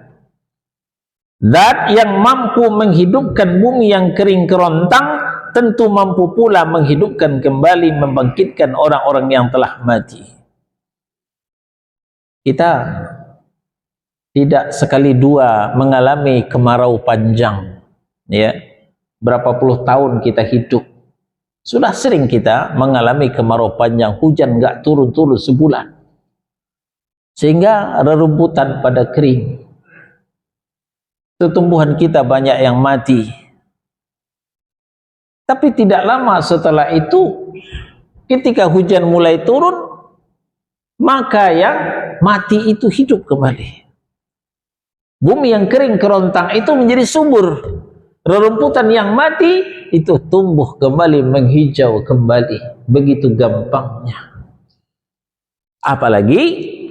Zat yang mampu menghidupkan bumi yang kering kerontang, tentu mampu pula menghidupkan kembali, membangkitkan orang-orang yang telah mati. Kita tidak sekali dua mengalami kemarau panjang, ya. Berapa puluh tahun kita hidup, sudah sering kita mengalami kemarau panjang, hujan enggak turun-turun sebulan, sehingga rerumputan pada kering, tumbuhan kita banyak yang mati. Tapi tidak lama setelah itu, ketika hujan mulai turun, maka yang mati itu hidup kembali. Bumi yang kering kerontang itu menjadi subur. Rerumputan yang mati itu tumbuh kembali, menghijau kembali. Begitu gampangnya. Apalagi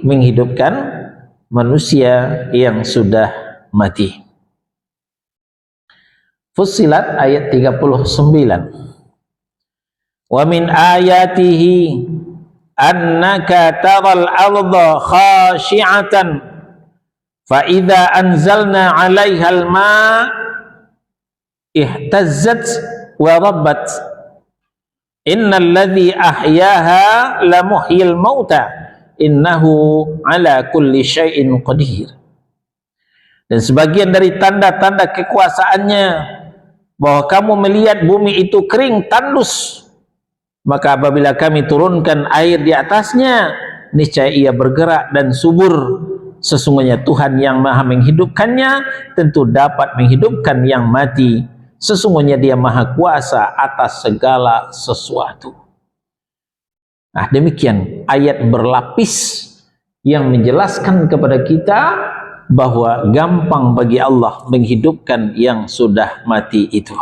menghidupkan manusia yang sudah mati. Fussilat ayat 39. Wa min ayatihi annaka taral arda khashi'atan fa idza anzalna 'alaihal ma' ihtazzat wa rabbat innal ladzi ahyaha la muhyil mauta innahu ala kulli syai'in qadir. Dan sebagian dari tanda-tanda kekuasaannya bahwa kamu melihat bumi itu kering tandus, maka apabila kami turunkan air di atasnya, niscaya ia bergerak dan subur. Sesungguhnya Tuhan yang maha menghidupkannya tentu dapat menghidupkan yang mati. Sesungguhnya dia maha kuasa atas segala sesuatu. Nah, demikian ayat berlapis yang menjelaskan kepada kita bahwa gampang bagi Allah menghidupkan yang sudah mati itu.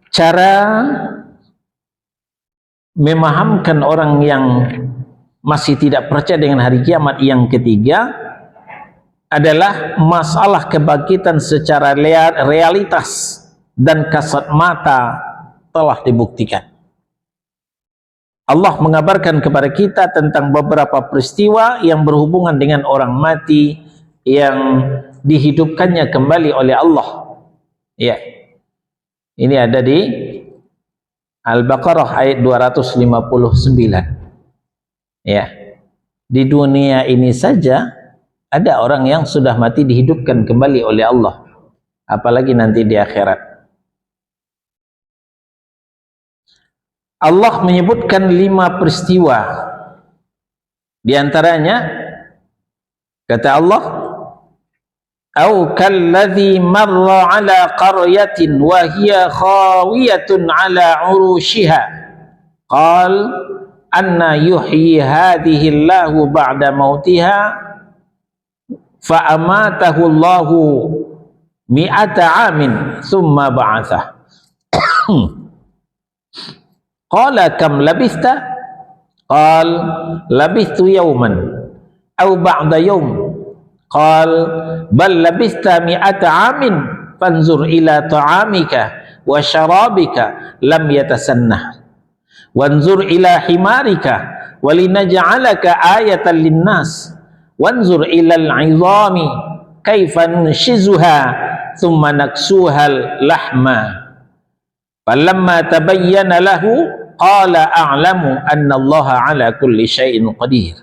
Cara memahamkan orang yang masih tidak percaya dengan hari kiamat yang ketiga adalah masalah kebangkitan secara realitas dan kasat mata telah dibuktikan. Allah mengabarkan kepada kita tentang beberapa peristiwa yang berhubungan dengan orang mati yang dihidupkannya kembali oleh Allah. Ya. Ini ada di Al-Baqarah ayat 259. Ya. Di dunia ini saja ada orang yang sudah mati dihidupkan kembali oleh Allah. Apalagi nanti di akhirat. Allah menyebutkan 5 peristiwa. Di antaranya kata Allah, "Au kalladzi marra 'ala qaryatin wa hiya khawiyatun 'ala 'urushiha. Qal anna yuhyi hadhihi Allahu ba'da mautiha fa amatahu Allahu mi'ata 'amin thumma ba'athah." Qala kam labithta? Qal labithtu yawman aw ba'da yawm. Qal bal labithta mi'ata 'amin fanzur ila ta'amika wa syarabika lam yatasannah wanzur ila himarika walinaj'alaka ayatan linnas wanzur ilal 'idhami kaifa nunshizuha thumma naksuhal lahma falamma tabayyana lahu qala a'lamu anna Allaha 'ala kulli syai'in qadir.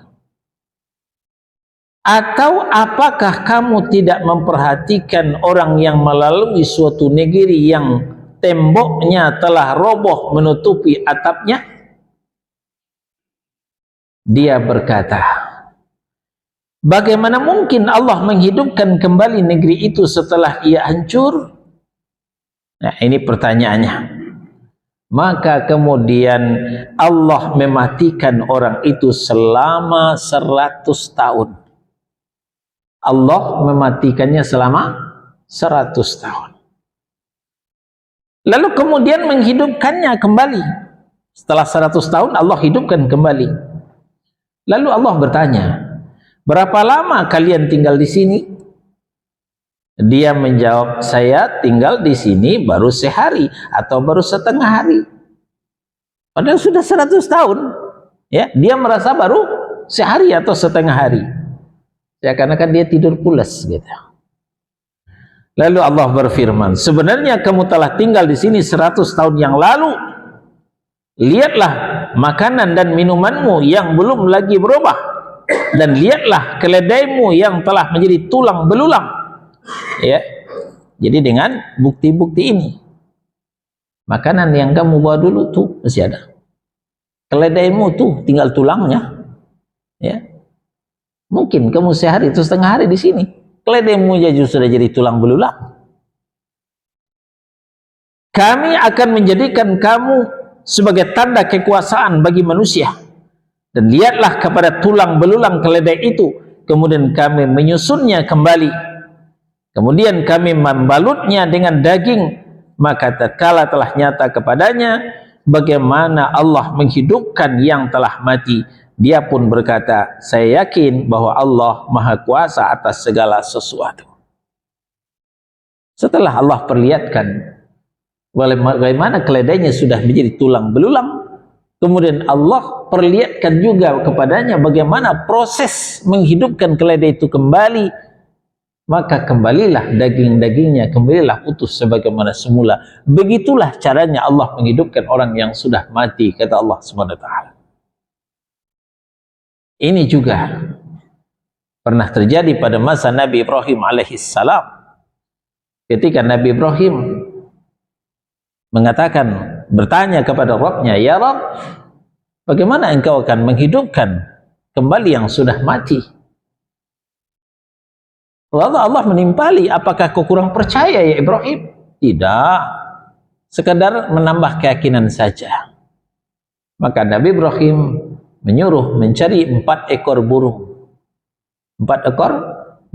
Atau apakah kamu tidak memperhatikan orang yang melalui suatu negeri yang temboknya telah roboh menutupi atapnya? Dia berkata, bagaimana mungkin Allah menghidupkan kembali negeri itu setelah ia hancur? Nah, ini pertanyaannya. Maka kemudian Allah mematikan orang itu selama 100 tahun. Allah mematikannya selama 100 tahun. Lalu kemudian menghidupkannya kembali. Setelah 100 tahun Allah hidupkan kembali. Lalu Allah bertanya, berapa lama kalian tinggal di sini? Dia menjawab, saya tinggal di sini baru sehari atau baru setengah hari. Padahal sudah 100 tahun. Ya, dia merasa baru sehari atau setengah hari. Ya, karena kan dia tidur pulas gitu. Lalu Allah berfirman, sebenarnya kamu telah tinggal di sini 100 tahun yang lalu. Lihatlah makanan dan minumanmu yang belum lagi berubah, dan lihatlah keledaimu yang telah menjadi tulang belulang. Ya, jadi dengan bukti-bukti ini, makanan yang kamu bawa dulu tuh masih ada, keledaimu tuh tinggal tulangnya. Ya, mungkin kamu sehari itu setengah hari di sini, keledaimu aja sudah jadi tulang belulang. Kami akan menjadikan kamu sebagai tanda kekuasaan bagi manusia, dan lihatlah kepada tulang belulang keledai itu, kemudian kami menyusunnya kembali, kemudian kami membalutnya dengan daging, maka tatkala telah nyata kepadanya bagaimana Allah menghidupkan yang telah mati, dia pun berkata, saya yakin bahwa Allah Maha Kuasa atas segala sesuatu. Setelah Allah perlihatkan bagaimana keledainya sudah menjadi tulang belulang, kemudian Allah perlihatkan juga kepadanya bagaimana proses menghidupkan keledai itu kembali, maka kembalilah daging-dagingnya, kembalilah utuh sebagaimana semula. Begitulah caranya Allah menghidupkan orang yang sudah mati, kata Allah SWT. Ini juga pernah terjadi pada masa Nabi Ibrahim alaihissalam. Ketika Nabi Ibrahim mengatakan, bertanya kepada Rabbnya, ya Rabb, bagaimana engkau akan menghidupkan kembali yang sudah mati? Lalu Allah menimpali, apakah kau kurang percaya ya Ibrahim? Tidak, sekadar menambah keyakinan saja. Maka Nabi Ibrahim menyuruh mencari 4 ekor burung. 4 ekor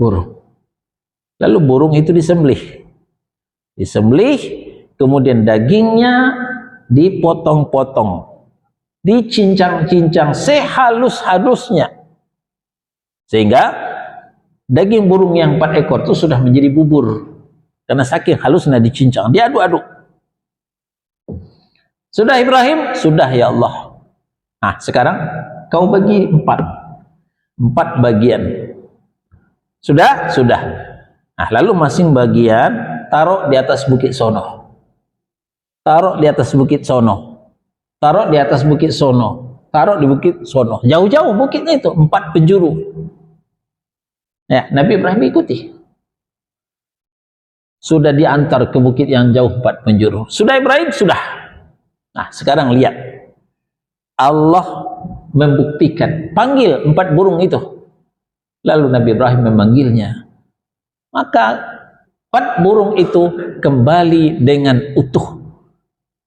burung. Lalu burung itu disembelih. Disembelih, kemudian dagingnya dipotong-potong, dicincang-cincang sehalus-halusnya, sehingga daging burung yang 4 ekor itu sudah menjadi bubur karena saking halusnya dicincang, diaduk-aduk. Sudah Ibrahim? Sudah ya Allah. Nah, sekarang kau bagi 4 bagian. Sudah? Sudah. Nah, lalu masing bagian taruh di atas bukit sono. Taruh di atas bukit sono. Taruh di atas bukit sono. Taruh di bukit sono. Jauh-jauh bukitnya itu, 4 penjuru. Ya, Nabi Ibrahim ikuti. Sudah diantar ke bukit yang jauh 4 penjuru. Sudah Ibrahim? Sudah. Nah, sekarang lihat. Allah membuktikan, panggil 4 burung itu. Lalu Nabi Ibrahim memanggilnya. Maka 4 burung itu kembali dengan utuh.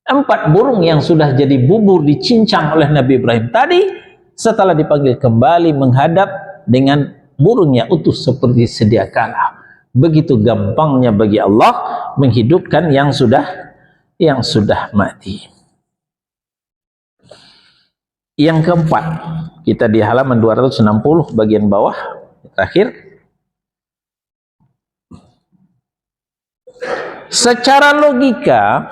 4 burung yang sudah jadi bubur dicincang oleh Nabi Ibrahim tadi, setelah dipanggil kembali menghadap dengan burungnya utuh seperti sedia kala. Begitu gampangnya bagi Allah menghidupkan yang sudah mati. Yang keempat, kita di halaman 260 bagian bawah terakhir. Secara logika,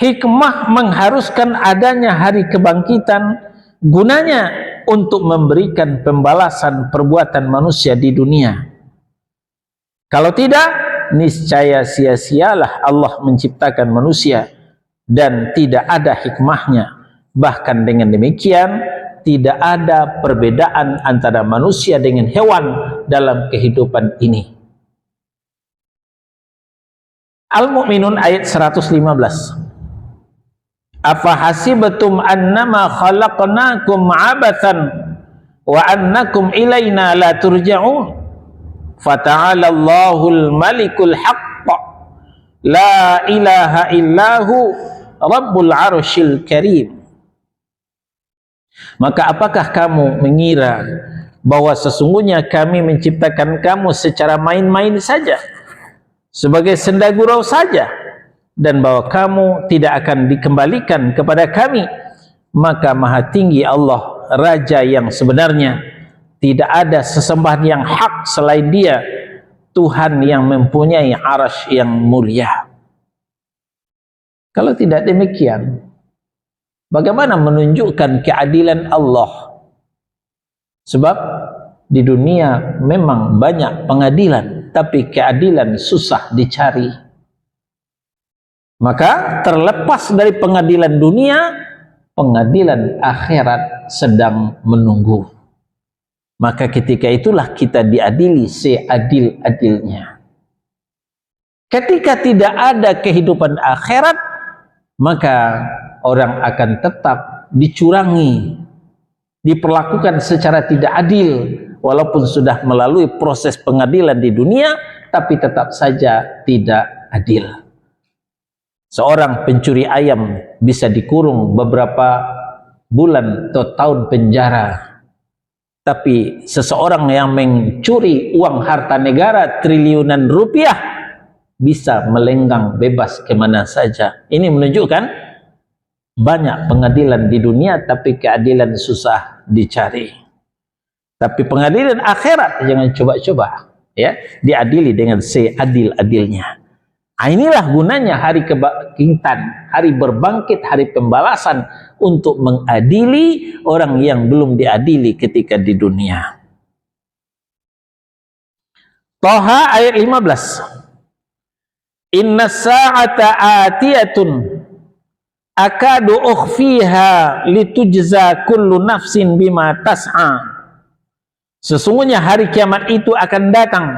hikmah mengharuskan adanya hari kebangkitan gunanya untuk memberikan pembalasan perbuatan manusia di dunia. Kalau tidak, niscaya sia-sialah Allah menciptakan manusia dan tidak ada hikmahnya. Bahkan dengan demikian, tidak ada perbedaan antara manusia dengan hewan dalam kehidupan ini. Al-Mu'minun ayat 115. Afa hasibatum annama khalaqnakum abathan wa annakum ilaina la turja'un. Fata'ala Allahul malikul haqq la ilaha illahu rabbul arsyil karim. Maka apakah kamu mengira bahwa sesungguhnya kami menciptakan kamu secara main-main saja, sebagai senda gurau saja, dan bahwa kamu tidak akan dikembalikan kepada kami? Maka maha tinggi Allah, Raja yang sebenarnya, tidak ada sesembahan yang hak selain Dia, Tuhan yang mempunyai arasy yang mulia. Kalau tidak demikian, bagaimana menunjukkan keadilan Allah? Sebab di dunia memang banyak pengadilan, tapi keadilan susah dicari. Maka terlepas dari pengadilan dunia, pengadilan akhirat sedang menunggu. Maka ketika itulah kita diadili seadil-adilnya. Ketika tidak ada kehidupan akhirat, maka orang akan tetap dicurangi, diperlakukan secara tidak adil, walaupun sudah melalui proses pengadilan di dunia, tapi tetap saja tidak adil. Seorang pencuri ayam bisa dikurung beberapa bulan atau tahun penjara, tapi seseorang yang mencuri uang harta negara triliunan rupiah bisa melenggang bebas kemana saja. Ini menunjukkan banyak pengadilan di dunia, tapi keadilan susah dicari. Tapi pengadilan akhirat jangan coba-coba, ya, diadili dengan seadil-adilnya. Inilah gunanya hari kebangkitan, hari berbangkit, hari pembalasan, untuk mengadili orang yang belum diadili ketika di dunia. Thaha ayat 15. Inna sa'ata atiyatun akadu ukhfiha litujza kullu nafsin bima tas'a. Sesungguhnya hari kiamat itu akan datang,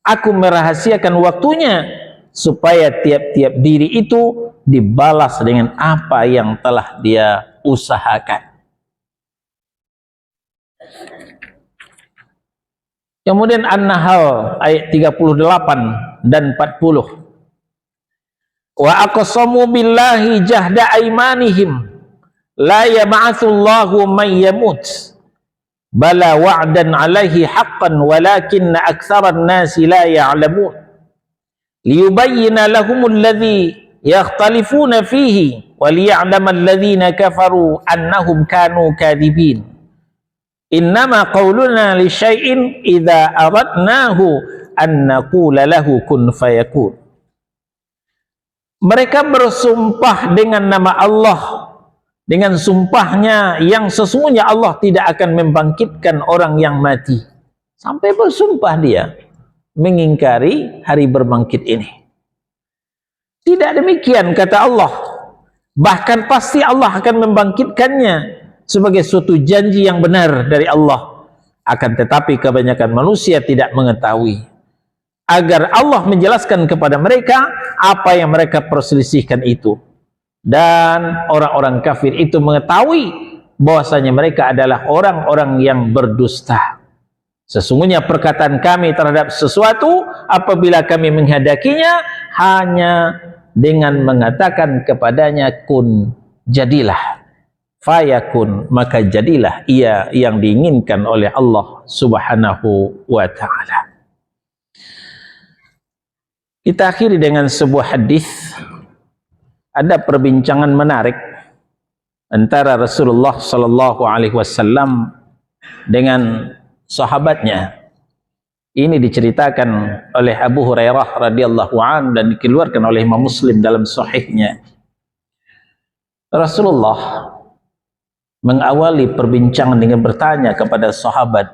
aku merahasiakan waktunya supaya tiap-tiap diri itu dibalas dengan apa yang telah dia usahakan. Kemudian An-Nahl ayat 38 dan 40. Wa aqsamu billahi jahda aymanihim la yab'atsullahu man yamut bala wa'dan alaihi haqqan walakinna aktsaran nasi la ya'lamun liyubayyina lahumul ladzi yakhtalifuna fihi wa liya'lamal ladzina kafaru annahum kanu kadhibin. Innama qauluna li syai'in idza aradnahu an naqula lahu kun fayakun. Mereka bersumpah dengan nama Allah, dengan sumpahnya yang sesungguhnya Allah tidak akan membangkitkan orang yang mati. Sampai bersumpah dia mengingkari hari berbangkit ini. Tidak demikian kata Allah. Bahkan pasti Allah akan membangkitkannya sebagai suatu janji yang benar dari Allah. Akan tetapi kebanyakan manusia tidak mengetahui. Agar Allah menjelaskan kepada mereka apa yang mereka perselisihkan itu. Dan orang-orang kafir itu mengetahui bahwasanya mereka adalah orang-orang yang berdusta. Sesungguhnya perkataan kami terhadap sesuatu apabila kami menghendakinya hanya dengan mengatakan kepadanya kun, jadilah. Fayakun, maka jadilah ia yang diinginkan oleh Allah Subhanahu wa ta'ala. Kita akhiri dengan sebuah hadis. Ada perbincangan menarik antara Rasulullah sallallahu alaihi wasallam dengan sahabatnya. Ini diceritakan oleh Abu Hurairah radhiyallahu anhu dan dikeluarkan oleh Imam Muslim dalam sahihnya. Rasulullah mengawali perbincangan dengan bertanya kepada sahabat.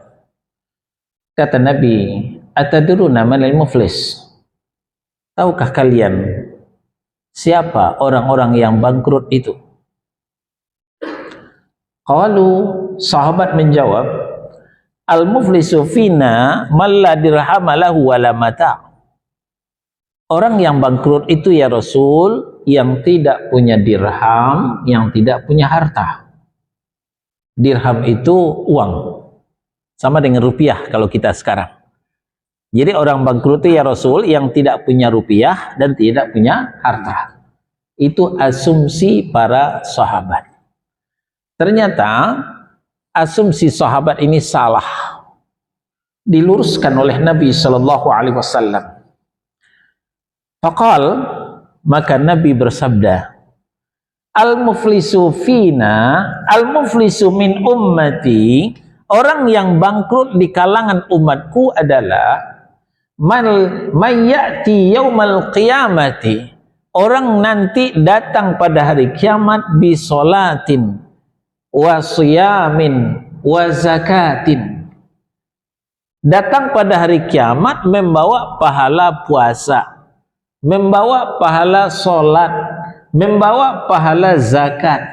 Kata Nabi, atadruna manil muflis? Tahukah kalian siapa orang-orang yang bangkrut itu? Qalu, sahabat menjawab, al-muflisu fina man la dirhama lahu wala mata'. Orang yang bangkrut itu ya Rasul, yang tidak punya dirham, yang tidak punya harta. Dirham itu uang, sama dengan rupiah kalau kita sekarang. Jadi orang bangkrut itu ya Rasul, yang tidak punya rupiah dan tidak punya harta. Itu asumsi para sahabat. Ternyata asumsi sahabat ini salah, diluruskan oleh Nabi Shallallahu Alaihi Wasallam. Faqal, maka Nabi bersabda, al-muflisu fina, al-muflisu min ummati, orang yang bangkrut di kalangan umatku adalah man ya'ti yaumal qiyamati, orang nanti datang pada hari kiamat bi sholatin wa siyamin wa zakatin, datang pada hari kiamat membawa pahala puasa, membawa pahala sholat, membawa pahala zakat.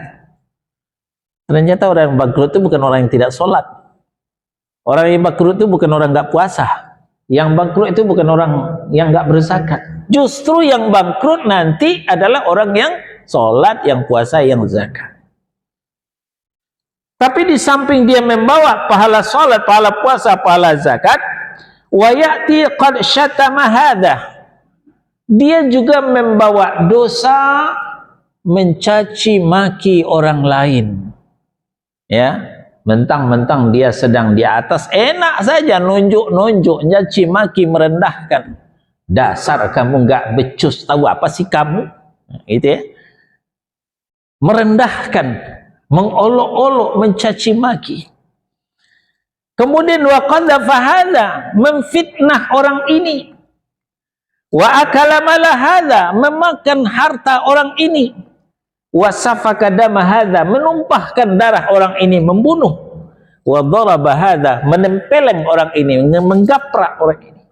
Ternyata orang yang bangkrut itu bukan orang yang tidak sholat. Orang yang bangkrut itu bukan orang nggak puasa. Yang bangkrut itu bukan orang yang nggak berzakat. Justru yang bangkrut nanti adalah orang yang sholat, yang puasa, yang zakat. Tapi di samping dia membawa pahala sholat, pahala puasa, pahala zakat, wa ya'ti qad syatama hadha, dia juga membawa dosa mencaci maki orang lain. Ya, mentang-mentang dia sedang di atas, enak saja nunjuk-nunjuk, nyaci maki, merendahkan. Dasar kamu nggak becus, tahu apa sih kamu? Gitu ya. Merendahkan, mengolok-olok, mencaci maki. Kemudian wa qadhafa hadza, memfitnah orang ini. Wa akala mala hadza, memakan harta orang ini. Wa safaka dama hadza, menumpahkan darah orang ini, membunuh. Wa daraba hadza, menempeleng orang ini, menggaprak orang ini.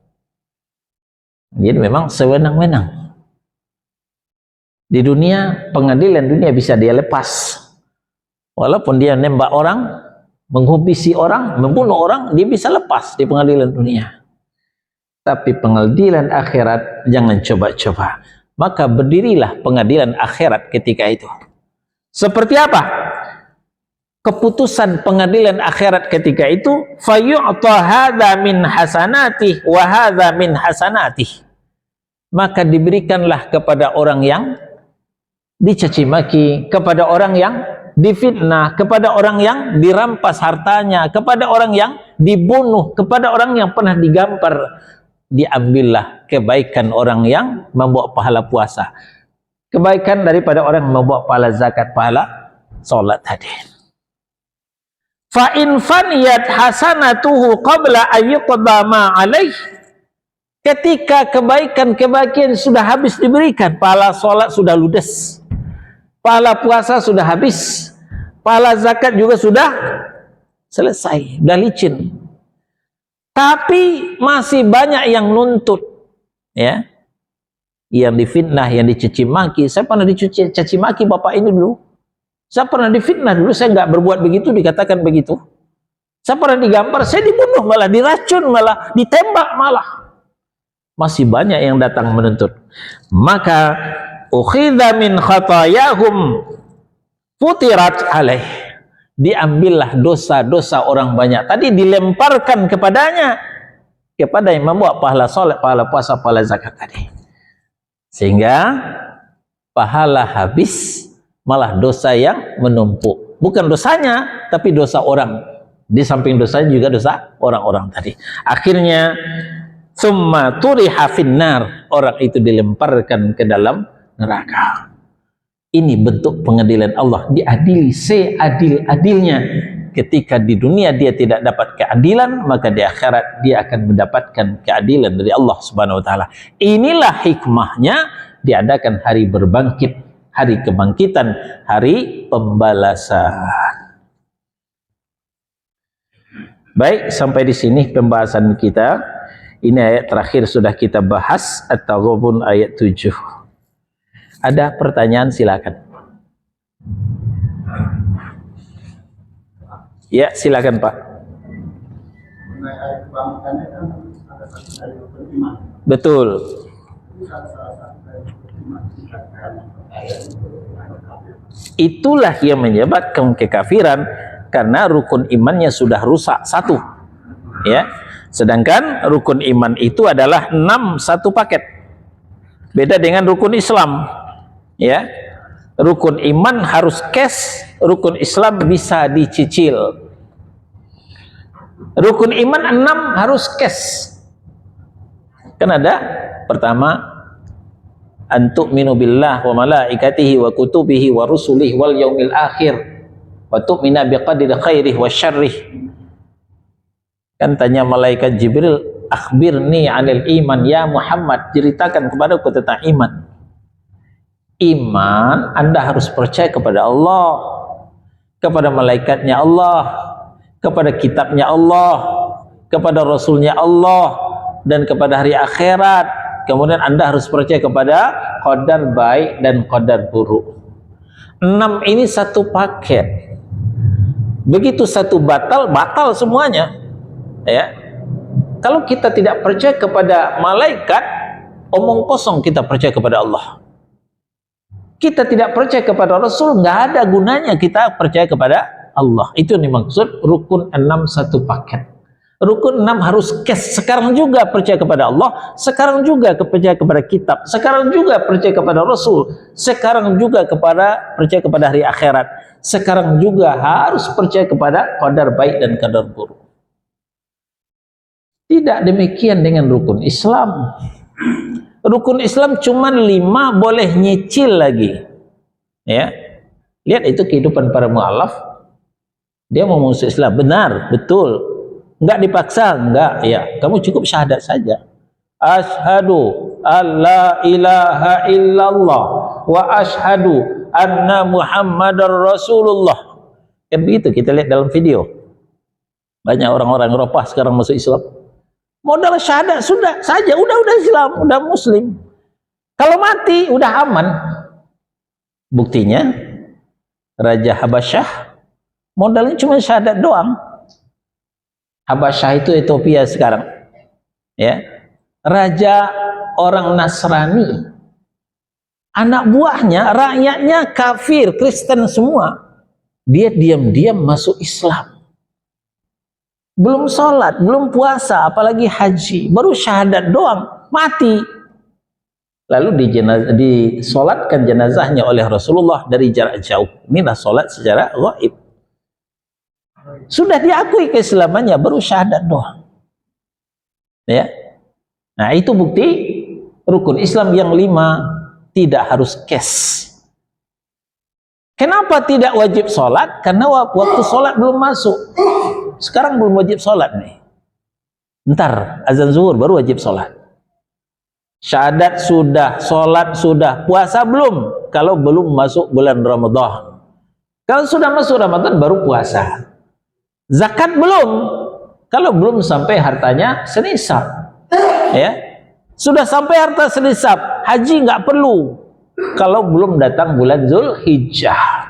Jadi memang sewenang-wenang. Di dunia, pengadilan dunia bisa dia lepas. Walaupun dia nembak orang, menghubisi orang, membunuh orang, dia bisa lepas di pengadilan dunia. Tapi pengadilan akhirat jangan coba-coba. Maka berdirilah pengadilan akhirat ketika itu. Seperti apa keputusan pengadilan akhirat ketika itu? Fayu'ta hadza min hasanatih wa hadza min hasanatih. Maka diberikanlah kepada orang yang dicaci maki, kepada orang yang difitnah, kepada orang yang dirampas hartanya, kepada orang yang dibunuh, kepada orang yang pernah digampar, diambillah kebaikan orang yang membawa pahala puasa, kebaikan daripada orang yang membawa pahala zakat, pahala solat tadi. Fa in faniyat hasanatuhu qabla ayyuqda ma alaih, ketika kebaikan-kebaikan sudah habis diberikan, pahala solat sudah ludes, pahala puasa sudah habis, pahala zakat juga sudah selesai, sudah licin. Tapi masih banyak yang nuntut, ya, yang difitnah, yang dicaci maki. Saya pernah dicaci maki bapak ini dulu. Saya pernah difitnah dulu, saya nggak berbuat begitu, dikatakan begitu. Saya pernah digampar, saya dibunuh malah, diracun malah, ditembak malah. Masih banyak yang datang menuntut. Maka ukhidha min khatayahum futirat alaih, diambillah dosa-dosa orang banyak tadi, dilemparkan kepadanya, kepada yang membawa pahala sholat, pahala puasa, pahala zakat tadi, sehingga pahala habis, malah dosa yang menumpuk. Bukan dosanya, tapi dosa orang. Di samping dosanya juga dosa orang-orang tadi. Akhirnya summa turiha finnar, orang itu dilemparkan ke dalam neraka. Ini bentuk pengadilan Allah, diadili seadil-adilnya. Ketika di dunia dia tidak dapat keadilan, maka di akhirat dia akan mendapatkan keadilan dari Allah Subhanahu wa taala. Inilah hikmahnya diadakan hari berbangkit, hari kebangkitan, hari pembalasan. Baik, sampai di sini pembahasan kita. Ini ayat terakhir sudah kita bahas, At-Taghabun ayat 7. Ada pertanyaan silakan. Ya, silakan Pak. Betul. Itulah yang menyebabkan kekafiran, karena rukun imannya sudah rusak satu. Ya. Sedangkan rukun iman itu adalah 6 satu paket. Beda dengan rukun Islam. Ya. Rukun iman harus cash, rukun Islam bisa dicicil. Rukun iman 6 harus cash. Kan ada pertama, antu'minu billah wa malaikatihi wa kutubihi wa rusulihi wal yaumil akhir wa tu'mina biqadri khairih wa syarrih. Kan tanya malaikat Jibril, akhbirni 'anil iman ya Muhammad, ceritakan kepadaku tentang iman. Iman, Anda harus percaya kepada Allah, kepada malaikatnya Allah, kepada kitabnya Allah, kepada rasulnya Allah, dan kepada hari akhirat. Kemudian Anda harus percaya kepada qadar baik dan qadar buruk. 6 ini satu paket. Begitu satu batal, batal semuanya. Ya. Kalau kita tidak percaya kepada malaikat, omong kosong kita percaya kepada Allah. Kita tidak percaya kepada Rasul, nggak ada gunanya kita percaya kepada Allah. Itu yang dimaksud rukun 6 satu paket. Rukun 6 harus cash. Sekarang juga percaya kepada Allah, sekarang juga percaya kepada kitab, sekarang juga percaya kepada Rasul, sekarang juga percaya kepada hari akhirat, sekarang juga harus percaya kepada qadar baik dan qadar buruk. Tidak demikian dengan rukun Islam. Rukun Islam cuma 5, boleh nyicil lagi. Ya, lihat itu kehidupan para mu'alaf. Dia mau masuk Islam, benar, betul. Enggak dipaksa, enggak. Ya, kamu cukup syahadat saja. Asyhadu alla ilaha illallah wa asyhadu anna Muhammadar Rasulullah. Kan begitu kita lihat dalam video. Banyak orang-orang Eropa sekarang masuk Islam. Modal syahadat sudah saja, udah Islam, udah Muslim. Kalau mati udah aman. Buktinya Raja Habasyah modalnya cuma syahadat doang. Habasyah itu Ethiopia sekarang. Ya. Raja orang Nasrani. Anak buahnya, rakyatnya kafir, Kristen semua. Dia diam-diam masuk Islam. Belum sholat, belum puasa, apalagi haji, baru syahadat doang, mati. Lalu disolatkan jenazahnya oleh Rasulullah dari jarak jauh. Inilah sholat secara gaib. Sudah diakui keislamannya, baru syahadat doang. Ya. Nah, itu bukti rukun Islam yang 5 tidak harus cash. Kenapa tidak wajib sholat? Karena waktu sholat belum masuk. Sekarang belum wajib sholat nih. Ntar azan zuhur baru wajib sholat. Syahadat sudah, sholat sudah, puasa belum? Kalau belum masuk bulan Ramadan. Kalau sudah masuk Ramadan baru puasa. Zakat belum? Kalau belum sampai hartanya senisab. Ya, sudah sampai harta senisab, haji nggak perlu. Kalau belum datang bulan Zulhijjah.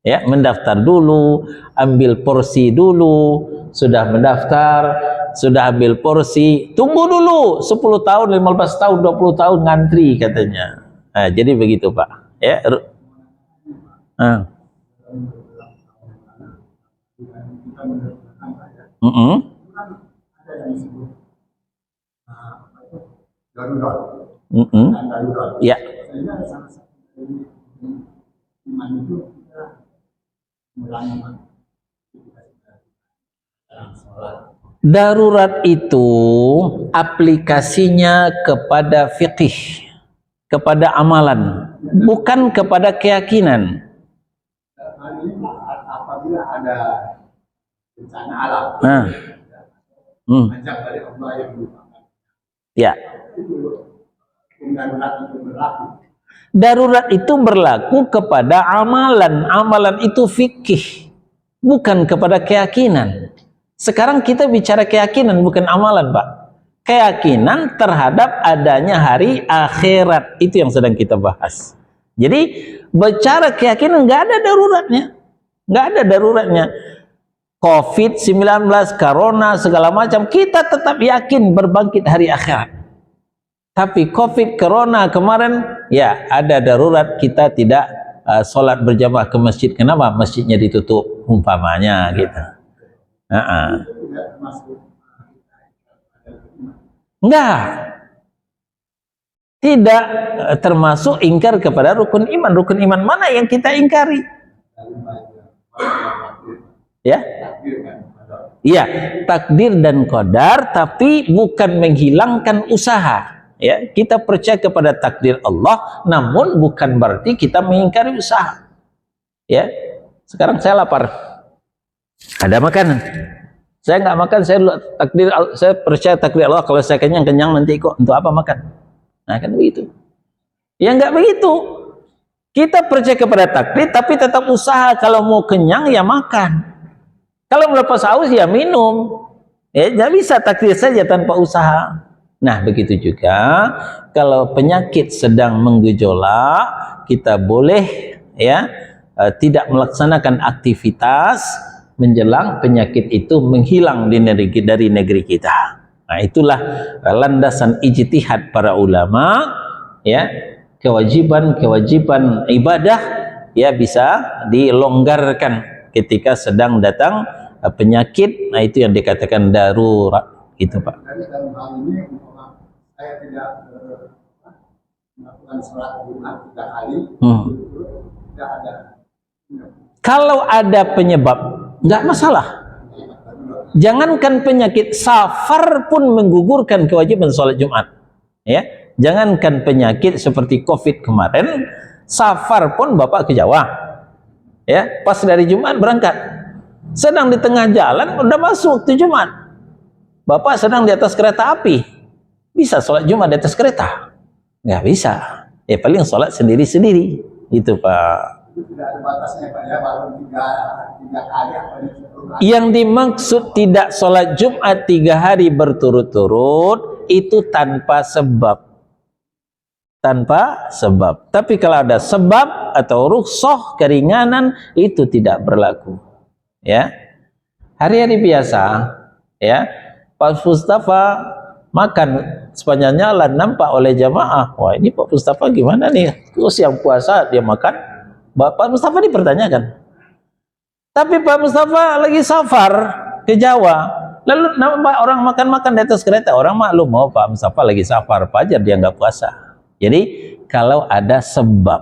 Ya, mendaftar dulu, ambil porsi dulu, sudah mendaftar, sudah ambil porsi, tunggu dulu 10 tahun, 15 tahun, 20 tahun ngantri katanya. Nah, jadi begitu Pak. Ya. Ya. Darurat itu aplikasinya kepada fikih, kepada amalan, bukan kepada keyakinan. Apabila ada bencana alam, dari Allah yang merupakan. Ya. Darurat itu berlaku kepada amalan. Amalan itu fikih, bukan kepada keyakinan. Sekarang kita bicara keyakinan, bukan amalan, Pak. Keyakinan terhadap adanya hari akhirat, itu yang sedang kita bahas. Jadi bicara keyakinan nggak ada daruratnya, nggak ada daruratnya. COVID-19, corona, segala macam, kita tetap yakin berbangkit hari akhirat. Tapi COVID, corona kemarin, ya ada darurat, kita tidak sholat berjamaah ke masjid. Kenapa? Masjidnya ditutup, umpamanya gitu. Enggak, tidak termasuk ingkar kepada rukun iman. Rukun iman mana yang kita ingkari? Ya, iya, takdir dan qadar, tapi bukan menghilangkan usaha. Ya, kita percaya kepada takdir Allah, namun bukan berarti kita mengingkari usaha. Ya, sekarang saya lapar, ada makanan, saya nggak makan, saya percaya takdir Allah, kalau saya kenyang nanti kok, untuk apa makan? Nah, kan begitu. Ya nggak begitu. Kita percaya kepada takdir, tapi tetap usaha. Kalau mau kenyang ya makan. Kalau melepas haus ya minum. Ya nggak bisa takdir saja tanpa usaha. Nah, begitu juga kalau penyakit sedang menggejolak, kita boleh ya tidak melaksanakan aktivitas menjelang penyakit itu menghilang dari negeri kita. Nah, itulah landasan ijtihad para ulama, ya, kewajiban ibadah ya bisa dilonggarkan ketika sedang datang penyakit. Nah, itu yang dikatakan darurat, gitu Pak. Dalam hal ini saya tidak melakukan sholat Jumat 3 kali, tidak ada. Kalau ada penyebab, nggak masalah. Jangankan penyakit, safar pun menggugurkan kewajiban sholat Jumat. Ya, jangankan penyakit seperti COVID kemarin, safar pun Bapak ke Jawa. Ya, pas dari Jumat berangkat, sedang di tengah jalan udah masuk waktu Jumat. Bapak sedang di atas kereta api, bisa sholat Jumat di atas kereta? Nggak bisa. Ya paling sholat sendiri-sendiri, itu Pak. Tidak ada batasnya Pak ya, baru 3 kali apa ini? Yang dimaksud tidak sholat Jumat 3 hari berturut-turut itu tanpa sebab. Tanpa sebab. Tapi kalau ada sebab atau rukhsah, keringanan, itu tidak berlaku. Ya, hari-hari biasa, ya, Pak Mustafa makan sepanjang jalan, nampak oleh jamaah, wah ini Pak Mustafa gimana nih? Terus yang puasa dia makan. Pak Mustafa dipertanyakan. Tapi Pak Mustafa lagi safar ke Jawa, lalu nampak orang makan-makan di atas kereta, orang maklum, oh Pak Mustafa lagi safar, pajar dia nggak puasa. Jadi kalau ada sebab.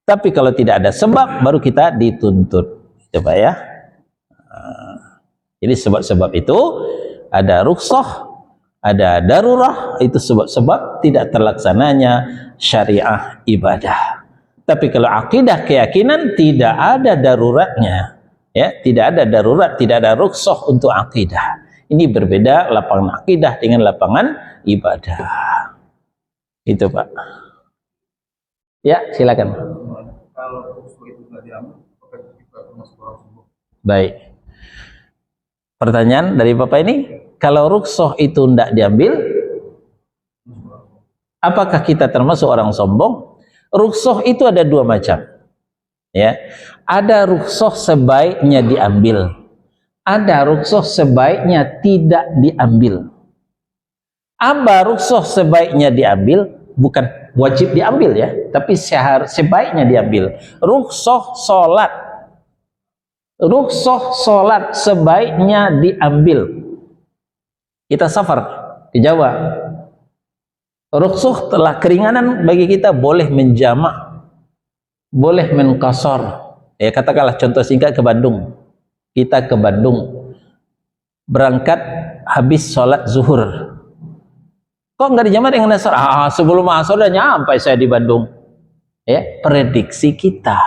Tapi kalau tidak ada sebab, baru kita dituntut, coba ya. Jadi sebab-sebab itu ada rukhsah, ada darurah, itu sebab-sebab tidak terlaksananya syariah ibadah. Tapi kalau akidah keyakinan tidak ada daruratnya, ya, tidak ada darurat, tidak ada rukhsah untuk akidah. Ini berbeda lapangan akidah dengan lapangan ibadah. Itu Pak. Ya, silakan. Kalau rukhsah itu nggak diambil, apakah juga termasuk orang sombong? Baik. Pertanyaan dari Bapak ini, kalau rukhsah itu tidak diambil, apakah kita termasuk orang sombong? Rukhsah itu ada 2 macam. Ya. Ada rukhsah sebaiknya diambil. Ada rukhsah sebaiknya tidak diambil. Apa rukhsah sebaiknya diambil? Bukan wajib diambil ya, tapi sebaiknya diambil. Rukhsah salat. Rukhsah salat sebaiknya diambil. Kita safar ke Jawa. Rukhsah telah keringanan bagi kita, boleh menjamak, boleh menkasar. Ya, katakanlah contoh singkat ke Bandung. Kita ke Bandung, berangkat habis sholat zuhur. Kok nggak dijamak dengan asar? Sebelum asar udah nyampe saya di Bandung. Ya, prediksi kita.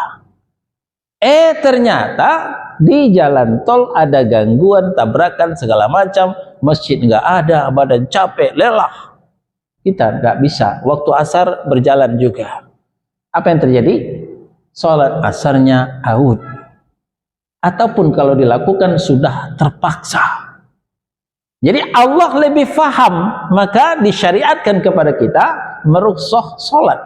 Ternyata di jalan tol ada gangguan, tabrakan segala macam, masjid nggak ada, badan capek, lelah. Kita nggak bisa, waktu asar berjalan juga. Apa yang terjadi? Sholat asarnya out. ataupun kalau dilakukan sudah terpaksa. Jadi Allah lebih faham, maka disyariatkan kepada kita merukhsah salat,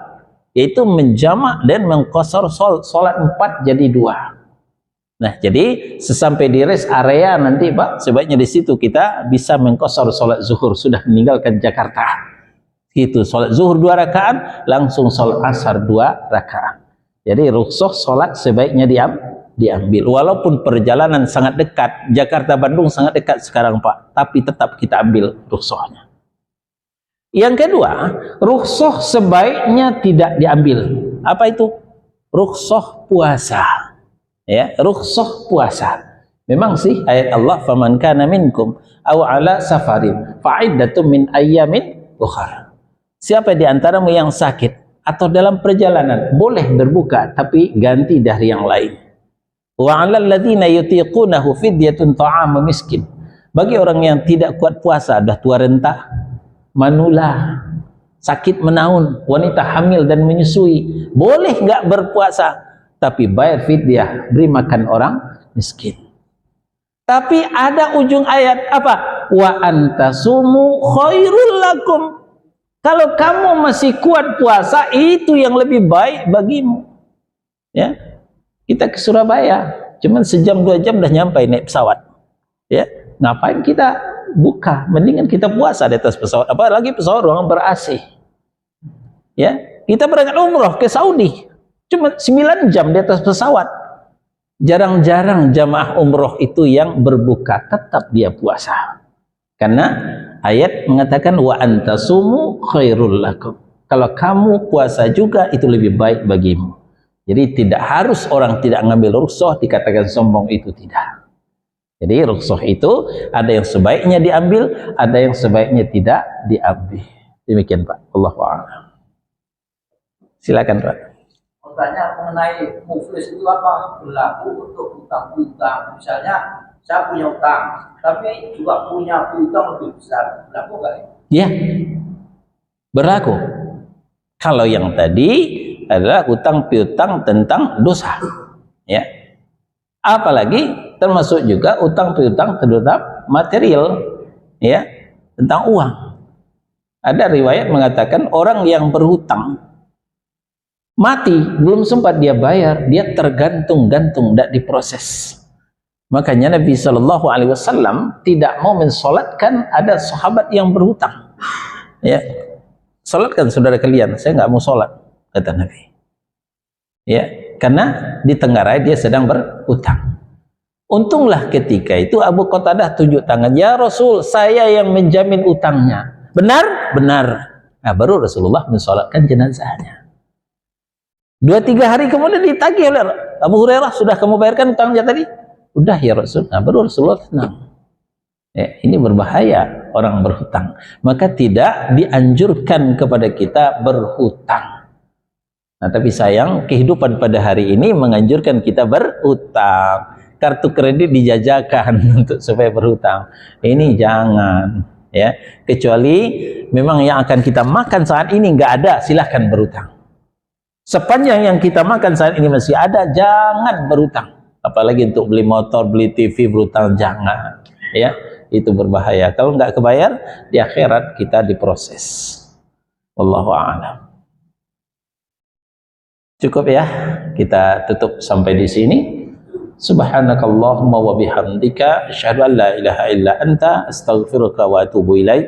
yaitu menjamak dan mengqasar salat 4 jadi 2. Nah, jadi sesampai di rest area nanti Pak, sebaiknya di situ kita bisa mengqasar salat zuhur, sudah meninggalkan Jakarta. Itu salat zuhur 2 rakaat, langsung salat asar 2 rakaat. Jadi rukhsah salat sebaiknya diambil. Walaupun perjalanan sangat dekat, Jakarta Bandung sangat dekat sekarang Pak, tapi tetap kita ambil rukhsahnya. Yang kedua, rukhsah sebaiknya tidak diambil. Apa itu? Rukhsah puasa. Ya, rukhsah puasa. Memang sih ayat Allah, faman kana minkum aw ala safarin fa'iddatun min ayyamin ukhra. Siapa di antaramu yang sakit atau dalam perjalanan boleh berbuka tapi ganti dari yang lain. Wa 'alal ladzina yutiqunahu fidyatun ta'amu miskin. Bagi orang yang tidak kuat puasa, dah tua renta, manula, sakit menaun, wanita hamil dan menyusui, boleh enggak berpuasa? Tapi bayar fidyah, beri makan orang miskin. Tapi ada ujung ayat apa? Wa antasumu khairul lakum. Kalau kamu masih kuat puasa, itu yang lebih baik bagimu. Ya, kita ke Surabaya, cuman sejam 2 jam dah nyampai naik pesawat. Ya, ngapain kita buka? Mendingan kita puasa di atas pesawat. Apalagi pesawat ruangan ber-AC. Ya, kita berangkat umroh ke Saudi. Cuma 9 jam di atas pesawat. Jarang-jarang jamaah umroh itu yang berbuka, tetap dia puasa. Karena ayat mengatakan wa antasumu khairul lakum. Kalau kamu puasa juga itu lebih baik bagimu. Jadi tidak harus orang tidak ngambil rukhsah dikatakan sombong, itu tidak. Jadi rukhsah itu ada yang sebaiknya diambil, ada yang sebaiknya tidak diambil. Demikian Pak. Allahu a'lam. Silakan Pak. Tanya mengenai muflis itu apa berlaku untuk utang piutang. Misalnya saya punya utang, tapi juga punya piutang lebih besar, berlaku nggak? Ya, berlaku. Kalau yang tadi adalah utang piutang tentang dosa, ya. Apalagi termasuk juga utang piutang terhadap material, ya, tentang uang. Ada riwayat mengatakan orang yang berhutang mati, belum sempat dia bayar, dia tergantung-gantung, tidak diproses. Makanya Nabi SAW tidak mau mensolatkan ada sahabat yang berhutang. Ya, solatkan saudara kalian, saya nggak mau solat, kata Nabi. Ya, karena ditenggarai dia sedang berhutang. Untunglah ketika itu Abu Qatadah tunjuk tangan, ya Rasul, saya yang menjamin utangnya. Benar? Benar. Nah, baru Rasulullah mensolatkan jenazahnya. 2-3 hari kemudian ditagih oleh Abu Hurairah, sudah kamu bayarkan utangnya tadi? Udah ya Rasul. Nah, baru Rasulullah tenang. Ya, ini berbahaya orang berhutang. Maka tidak dianjurkan kepada kita berhutang. Nah, tapi sayang kehidupan pada hari ini menganjurkan kita berhutang. Kartu kredit dijajakan untuk supaya berhutang. Ini jangan, ya. Kecuali memang yang akan kita makan saat ini nggak ada, silahkan berhutang. Sepanjang yang kita makan saat ini masih ada, jangan berhutang. Apalagi untuk beli motor, beli TV, berhutang, jangan. Ya, itu berbahaya. Kalau nggak kebayar, di akhirat kita diproses. Wallahu a'lam. Cukup ya, kita tutup sampai di sini. Subhanakallahumma wa bihamdika asyhadu an la ilaha illa anta astaghfiruka wa atubu ilaik.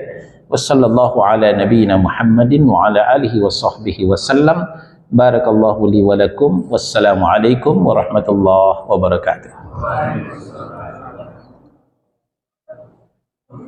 Wassallallahu ala nabiyyina Muhammadin wa ala alihi wa sahbihi wasallam. Barakallahu li wa lakum. Wassalamu alaikum warahmatullahi wabarakatuh.